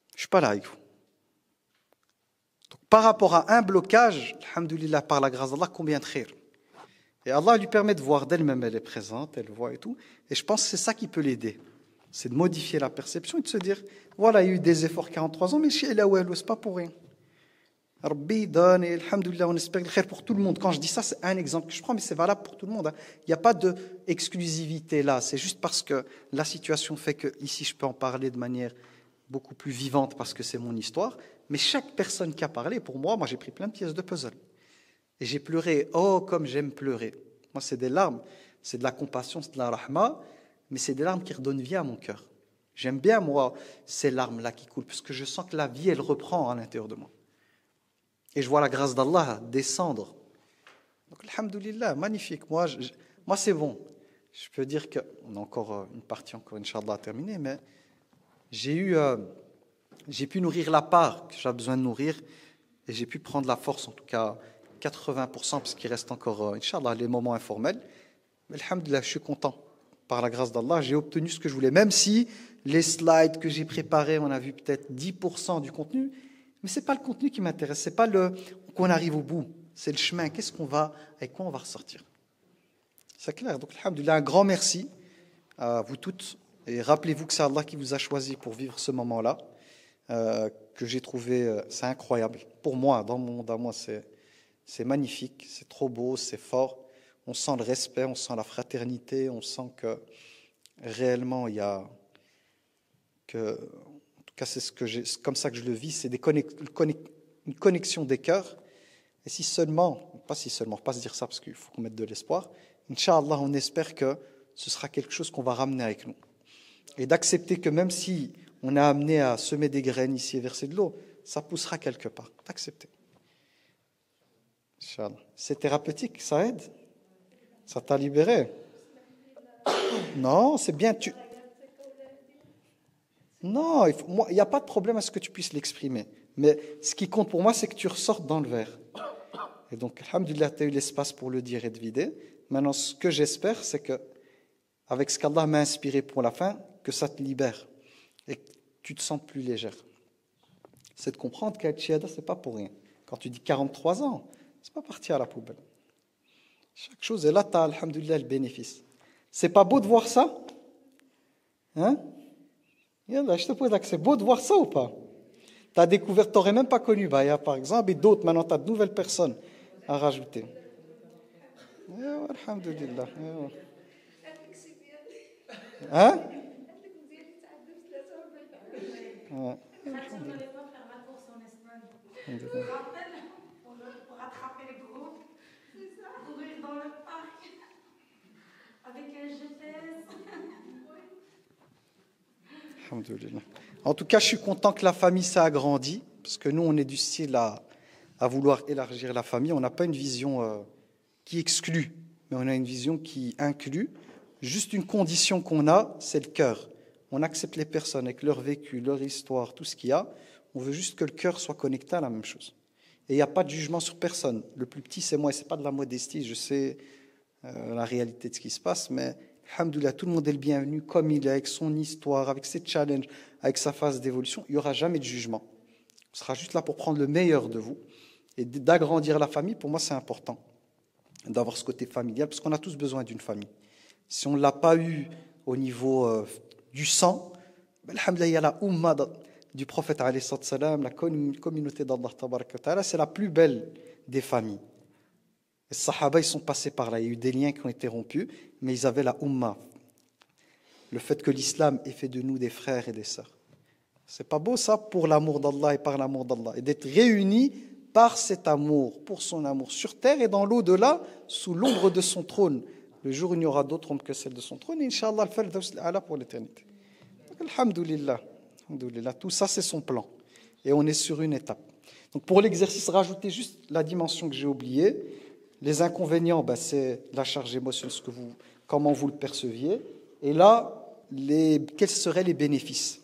Je ne suis pas là avec vous. Donc, par rapport à un blocage, alhamdoulilah, par la grâce d'Allah, combien de khir. Et Allah lui permet de voir d'elle-même, elle est présente, elle voit et tout. Et je pense que c'est ça qui peut l'aider. C'est de modifier la perception et de se dire, voilà, il y a eu des efforts 43 ans, mais chez Allah, c'est pas pour rien. Rabbi donne et alhamdoulilah, on espère le khir pour tout le monde. Quand je dis ça, c'est un exemple que je prends, mais c'est valable pour tout le monde. Il n'y a pas d'exclusivité là. C'est juste parce que la situation fait que ici, je peux en parler de manière beaucoup plus vivante parce que c'est mon histoire. Mais chaque personne qui a parlé, pour moi, j'ai pris plein de pièces de puzzle. Et j'ai pleuré. Oh, comme j'aime pleurer. Moi, c'est des larmes. C'est de la compassion, c'est de la rahma. Mais c'est des larmes qui redonnent vie à mon cœur. J'aime bien, moi, ces larmes-là qui coulent, parce que je sens que la vie, elle reprend à l'intérieur de moi. Et je vois la grâce d'Allah descendre. Donc, alhamdoulilah, magnifique. Moi, c'est bon. Je peux dire qu'on a encore une partie, Inch'Allah, à terminer, mais j'ai pu nourrir la part que j'avais besoin de nourrir, et j'ai pu prendre la force, en tout cas 80%, parce qu'il reste encore, Inch'Allah, les moments informels. Mais alhamdoulilah, je suis content. Par la grâce d'Allah, j'ai obtenu ce que je voulais. Même si les slides que j'ai préparés, on a vu peut-être 10% du contenu, mais ce n'est pas le contenu qui m'intéresse, ce n'est pas qu'on arrive au bout, c'est le chemin, avec quoi on va ressortir. C'est clair. Donc, alhamdoulilah, un grand merci à vous toutes. Et rappelez-vous que c'est Allah qui vous a choisi pour vivre ce moment-là, que j'ai trouvé, c'est incroyable. Pour moi, dans mon monde à moi, c'est magnifique, c'est trop beau, c'est fort. On sent le respect, on sent la fraternité, on sent que réellement il y a que, en tout cas c'est comme ça que je le vis, c'est une connexion des cœurs. Et pas se dire ça parce qu'il faut qu'on mette de l'espoir. Inch'Allah, on espère que ce sera quelque chose qu'on va ramener avec nous. Et d'accepter que même si on est amené à semer des graines ici et verser de l'eau, ça poussera quelque part. D'accepter. Inch'Allah. C'est thérapeutique, ça aide. Ça t'a libéré. Non, c'est bien. Non, il n'y a pas de problème à ce que tu puisses l'exprimer. Mais ce qui compte pour moi, c'est que tu ressortes dans le verre. Et donc, alhamdoulilah, tu as eu l'espace pour le dire et de vider. Maintenant, ce que j'espère, c'est que, avec ce qu'Allah m'a inspiré pour la fin, que ça te libère et que tu te sens plus légère. C'est de comprendre qu'être Chiada, ce n'est pas pour rien. Quand tu dis 43 ans, ce n'est pas parti à la poubelle. Chaque chose, et là, tu as, alhamdoulilah, le bénéfice. C'est pas beau de voir ça? Hein? Je te pose la question, c'est beau de voir ça ou pas? Tu as découvert, tu n'aurais même pas connu Baya, par exemple, et d'autres, maintenant, tu as de nouvelles personnes à rajouter. Alhamdoulilah. Hein? Ouais. Pour rattraper le groupe, courir dans le parc avec un GPS. Alhamdoulilah. En tout cas, je suis content que la famille s'est agrandie, parce que nous, on est du style à vouloir élargir la famille. On n'a pas une vision qui exclut, mais on a une vision qui inclut. Juste une condition qu'on a, c'est le cœur. On accepte les personnes avec leur vécu, leur histoire, tout ce qu'il y a. On veut juste que le cœur soit connecté à la même chose. Et il n'y a pas de jugement sur personne. Le plus petit, c'est moi, et ce n'est pas de la modestie. Je sais la réalité de ce qui se passe, mais alhamdoulilah, tout le monde est le bienvenu, comme il est, avec son histoire, avec ses challenges, avec sa phase d'évolution. Il n'y aura jamais de jugement. On sera juste là pour prendre le meilleur de vous. Et d'agrandir la famille, pour moi, c'est important d'avoir ce côté familial, parce qu'on a tous besoin d'une famille. Si on ne l'a pas eu au niveau du sang, alhamdoulilah, il y a la umma du prophète alayhi salam, la communauté d'Allah tabaraka wa ta'ala, c'est la plus belle des familles. Les sahaba, ils sont passés par là, il y a eu des liens qui ont été rompus, mais ils avaient la umma. Le fait que l'islam ait fait de nous des frères et des sœurs. C'est pas beau ça pour l'amour d'Allah et par l'amour d'Allah, et d'être réunis par cet amour, pour son amour sur terre et dans l'au-delà, sous l'ombre de son trône. Le jour où il n'y aura d'autre ombre que celle de son trône, et Inch'Allah, al-Firdaus al-A'la pour l'éternité. Alhamdulillah. Alhamdulillah. Tout ça, c'est son plan. Et on est sur une étape. Donc pour l'exercice, rajoutez juste la dimension que j'ai oubliée. Les inconvénients, ben, c'est la charge émotionnelle, comment vous le perceviez. Et là, quels seraient les bénéfices?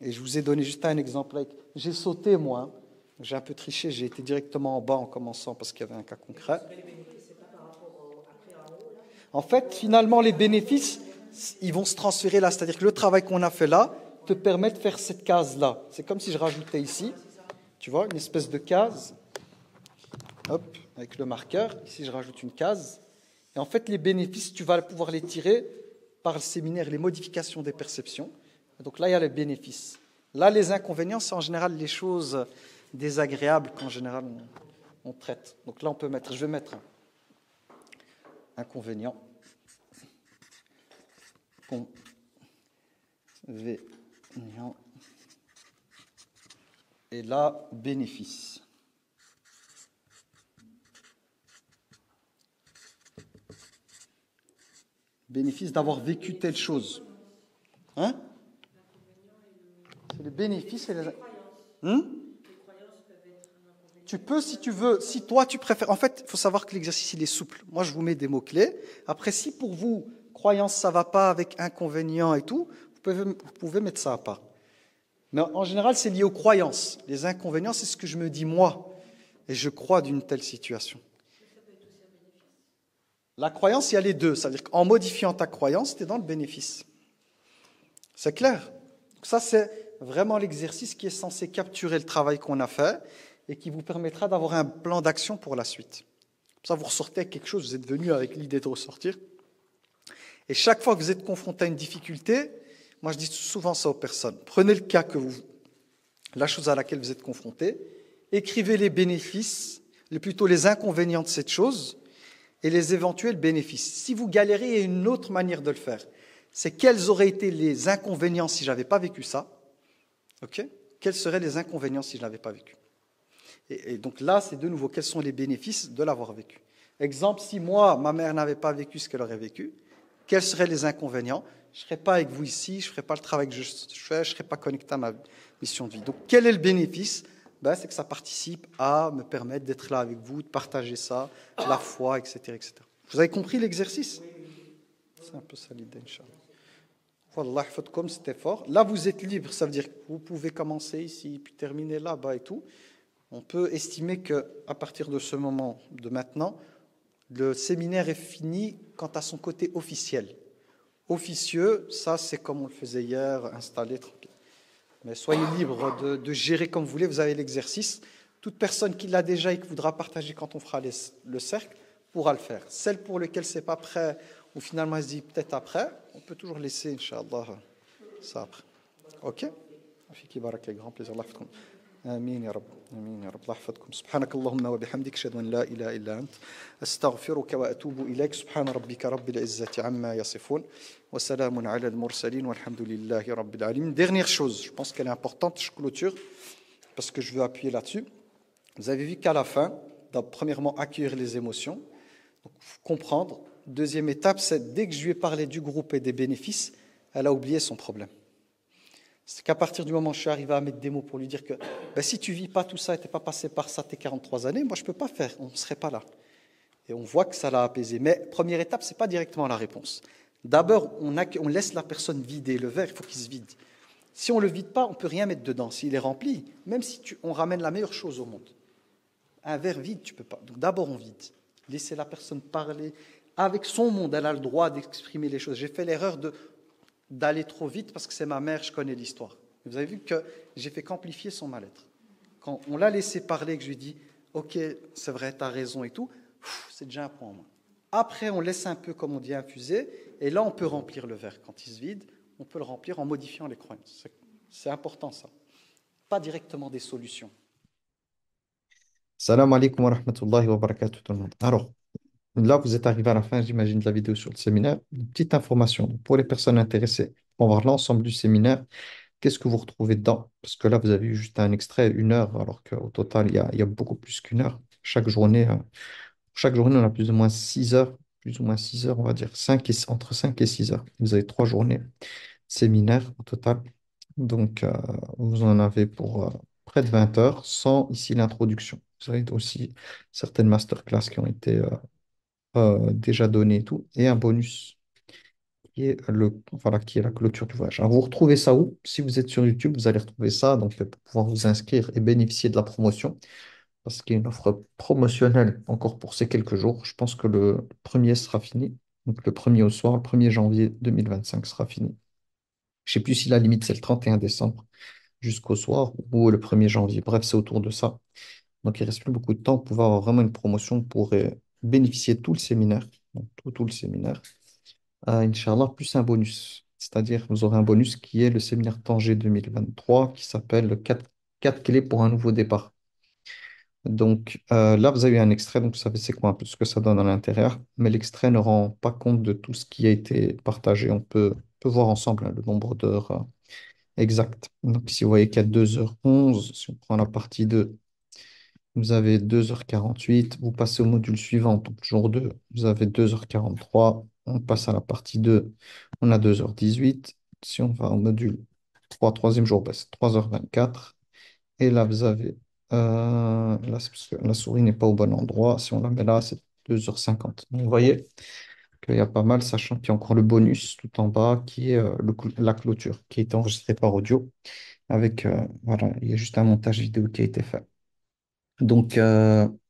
Et je vous ai donné juste un exemple. J'ai sauté, moi. Hein. J'ai un peu triché, j'ai été directement en bas en commençant parce qu'il y avait un cas concret. En fait, finalement, les bénéfices, ils vont se transférer là. C'est-à-dire que le travail qu'on a fait là te permet de faire cette case-là. C'est comme si je rajoutais ici, tu vois, une espèce de case. Hop, avec le marqueur. Ici, je rajoute une case. Et en fait, les bénéfices, tu vas pouvoir les tirer par le séminaire, les modifications des perceptions. Donc là, il y a les bénéfices. Là, les inconvénients, c'est en général les choses désagréables qu'en général on traite. Donc là, je vais mettre un inconvénient. Inconvénient. Et là, bénéfice. Bénéfice d'avoir vécu telle chose. Hein? C'est les bénéfices et les... Tu peux, si tu veux, si toi tu préfères. En fait, il faut savoir que l'exercice il est souple. Moi, je vous mets des mots-clés. Après, si pour vous, croyance, ça ne va pas avec inconvénients et tout, vous pouvez mettre ça à part. Mais en général, c'est lié aux croyances. Les inconvénients, c'est ce que je me dis moi. Et je crois d'une telle situation. La croyance, il y a les deux. C'est-à-dire qu'en modifiant ta croyance, tu es dans le bénéfice. C'est clair? Donc ça, c'est vraiment l'exercice qui est censé capturer le travail qu'on a fait et qui vous permettra d'avoir un plan d'action pour la suite. Comme ça, vous ressortez avec quelque chose, vous êtes venu avec l'idée de ressortir. Et chaque fois que vous êtes confronté à une difficulté, moi je dis souvent ça aux personnes, prenez le cas la chose à laquelle vous êtes confronté, écrivez les bénéfices, plutôt les inconvénients de cette chose et les éventuels bénéfices. Si vous galérez, il y a une autre manière de le faire. C'est quels auraient été les inconvénients si je n'avais pas vécu ça. Ok? Quels seraient les inconvénients si je ne l'avais pas vécu? Et donc là, c'est de nouveau, quels sont les bénéfices de l'avoir vécu? Exemple, si moi, ma mère n'avait pas vécu ce qu'elle aurait vécu, quels seraient les inconvénients? Je ne serais pas avec vous ici, je ne ferais pas le travail que je fais, je ne serais pas connecté à ma mission de vie. Donc, quel est le bénéfice? C'est que ça participe à me permettre d'être là avec vous, de partager ça, la foi, etc., etc. Vous avez compris l'exercice? C'est un peu ça l'idée, Inch'Allah. Wallah, comme c'était fort. Là, vous êtes libre, ça veut dire que vous pouvez commencer ici, puis terminer là-bas et tout. On peut estimer qu'à partir de ce moment, de maintenant, le séminaire est fini quant à son côté officiel. Officieux, ça c'est comme on le faisait hier, installé, tranquille. Mais soyez libre de gérer comme vous voulez, vous avez l'exercice. Toute personne qui l'a déjà et qui voudra partager quand on fera le cercle pourra le faire. Celle pour laquelle ce n'est pas prêt, ou finalement elle se dit peut-être après, on peut toujours laisser, Inch'Allah, ça après. Ok? Fiki barak, avec grand plaisir. آمين يا رب آمين يا رب الله يحفظكم سبحانك اللهم وبحمدك أشهد أن لا إله إلا أنت أستغفرك وأتوب إليك سبحان ربك رب العزة عما يصفون وسلام على المرسلين والحمد لله رب العالمين. Dernière chose, je pense qu'elle est importante, je clôture parce que je veux appuyer là-dessus. Vous avez vu qu'à la fin, premièrement, accueillir les émotions, donc comprendre. Deuxième étape, c'est dès que je lui ai parlé du groupe et des bénéfices, elle a oublié son problème. C'est qu'à partir du moment où je suis arrivé à mettre des mots pour lui dire que si tu ne vis pas tout ça et tu n'es pas passé par ça tes 43 années, moi je ne peux pas faire, on ne serait pas là. Et on voit que ça l'a apaisé. Mais première étape, ce n'est pas directement la réponse. D'abord, on laisse la personne vider le verre, il faut qu'il se vide. Si on ne le vide pas, on ne peut rien mettre dedans. S'il est rempli, même si on ramène la meilleure chose au monde, un verre vide, tu ne peux pas. Donc d'abord, on vide. Laissez la personne parler avec son monde, elle a le droit d'exprimer les choses. J'ai fait l'erreur d'aller trop vite parce que c'est ma mère, je connais l'histoire. Vous avez vu que j'ai fait qu'amplifier son mal-être. Quand on l'a laissé parler, que je lui ai dit « Ok, c'est vrai, tu as raison et tout », c'est déjà un point en moins. Après, on laisse un peu, comme on dit, infuser, et là, on peut remplir le verre. Quand il se vide, on peut le remplir en modifiant les croyances. C'est important, ça. Pas directement des solutions. Salam alaikum wa rahmatullahi wa barakatuh tout le monde. Alors, là, vous êtes arrivé à la fin, j'imagine, de la vidéo sur le séminaire. Une petite information pour les personnes intéressées pour voir l'ensemble du séminaire. Qu'est-ce que vous retrouvez dedans? Parce que là, vous avez eu juste un extrait, 1 heure, alors qu'au total, il y a beaucoup plus qu'1 heure. Chaque journée, on a plus ou moins 6 heures, on va dire, entre 5 et 6 heures. Vous avez 3 journées. séminaires au total. Donc, vous en avez pour près de 20 heures, sans ici l'introduction. Vous avez aussi certaines masterclass qui ont été déjà données et tout, et un bonus voilà, qui est la clôture du voyage. Alors, vous retrouvez ça où? Si vous êtes sur YouTube, vous allez retrouver ça, donc pour pouvoir vous inscrire et bénéficier de la promotion, parce qu'il y a une offre promotionnelle encore pour ces quelques jours. Je pense que le premier sera fini, donc le premier au soir, le 1er janvier 2025 sera fini. Je ne sais plus si la limite c'est le 31 décembre jusqu'au soir ou le 1er janvier. Bref, c'est autour de ça. Donc, il reste plus beaucoup de temps pour pouvoir avoir vraiment une promotion pour bénéficier de tout le séminaire, donc tout le séminaire. Inch'Allah, plus un bonus. C'est-à-dire, vous aurez un bonus qui est le séminaire Tanger 2023 qui s'appelle 4 clés pour un nouveau départ. Donc là, vous avez un extrait, donc vous savez c'est quoi un peu ce que ça donne à l'intérieur, mais l'extrait ne rend pas compte de tout ce qui a été partagé. On peut voir ensemble hein, le nombre d'heures exact. Donc si vous voyez qu'il y a 2h11, si on prend la partie 2, vous avez 2h48, vous passez au module suivant, donc jour 2, vous avez 2h43, on passe à la partie 2, on a 2h18. Si on va au module 3, troisième jour, ben, c'est 3h24. Et là, vous avez, là, c'est parce que la souris n'est pas au bon endroit. Si on la met là, c'est 2h50. Donc, vous voyez qu'il y a pas mal, sachant qu'il y a encore le bonus tout en bas qui est la clôture, qui est enregistrée par audio. Voilà, il y a juste un montage vidéo qui a été fait. Donc,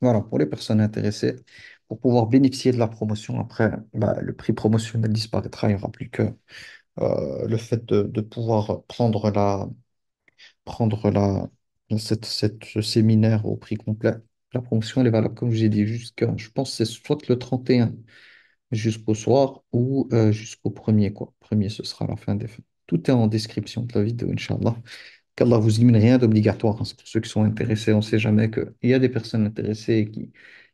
voilà, pour les personnes intéressées, pour pouvoir bénéficier de la promotion, après, bah, le prix promotionnel disparaîtra. Il n'y aura plus que le fait de pouvoir prendre ce séminaire au prix complet. La promotion, elle est valable, comme j'ai dit, jusqu'à, je pense, que c'est soit le 31 jusqu'au soir ou jusqu'au premier, quoi. Premier, ce sera la fin des fins. Tout est en description de la vidéo, Inch'Allah. Qu'Allah vous illumine, rien d'obligatoire, hein. C'est pour ceux qui sont intéressés, on ne sait jamais qu'il y a des personnes intéressées qui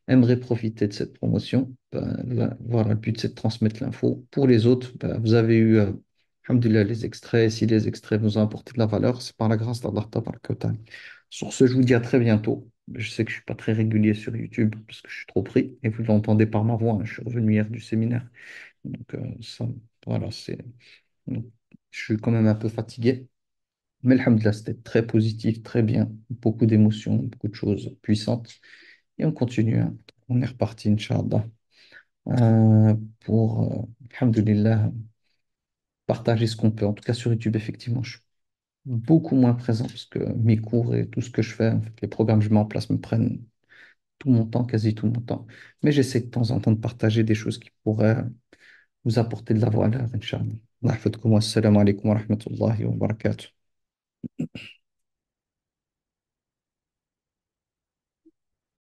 aimeraient profiter de cette promotion. Ben, voilà, le but, c'est de transmettre l'info. Pour les autres, ben, vous avez eu, alhamdoulilah, les extraits. Si les extraits vous ont apporté de la valeur, c'est par la grâce d'Allah Tabaraka wa Ta'ala. Sur ce, je vous dis à très bientôt. Je sais que je ne suis pas très régulier sur YouTube parce que je suis trop pris et vous l'entendez par ma voix, hein. Je suis revenu hier du séminaire. Donc, voilà, donc, je suis quand même un peu fatigué. Mais alhamdoulilah, c'était très positif, très bien. Beaucoup d'émotions, beaucoup de choses puissantes. Et on continue, hein. On est reparti, Inch'Allah, pour, alhamdoulilah, partager ce qu'on peut. En tout cas, sur YouTube, effectivement, je suis beaucoup moins présent parce que mes cours et tout ce que je fais, en fait, les programmes que je mets en place me prennent tout mon temps, quasi tout mon temps. Mais j'essaie de temps en temps de partager des choses qui pourraient vous apporter de la valeur, Inch'Allah. Allah yahfadkoum. Assalamu alaikum wa rahmatullahi wa barakatuh.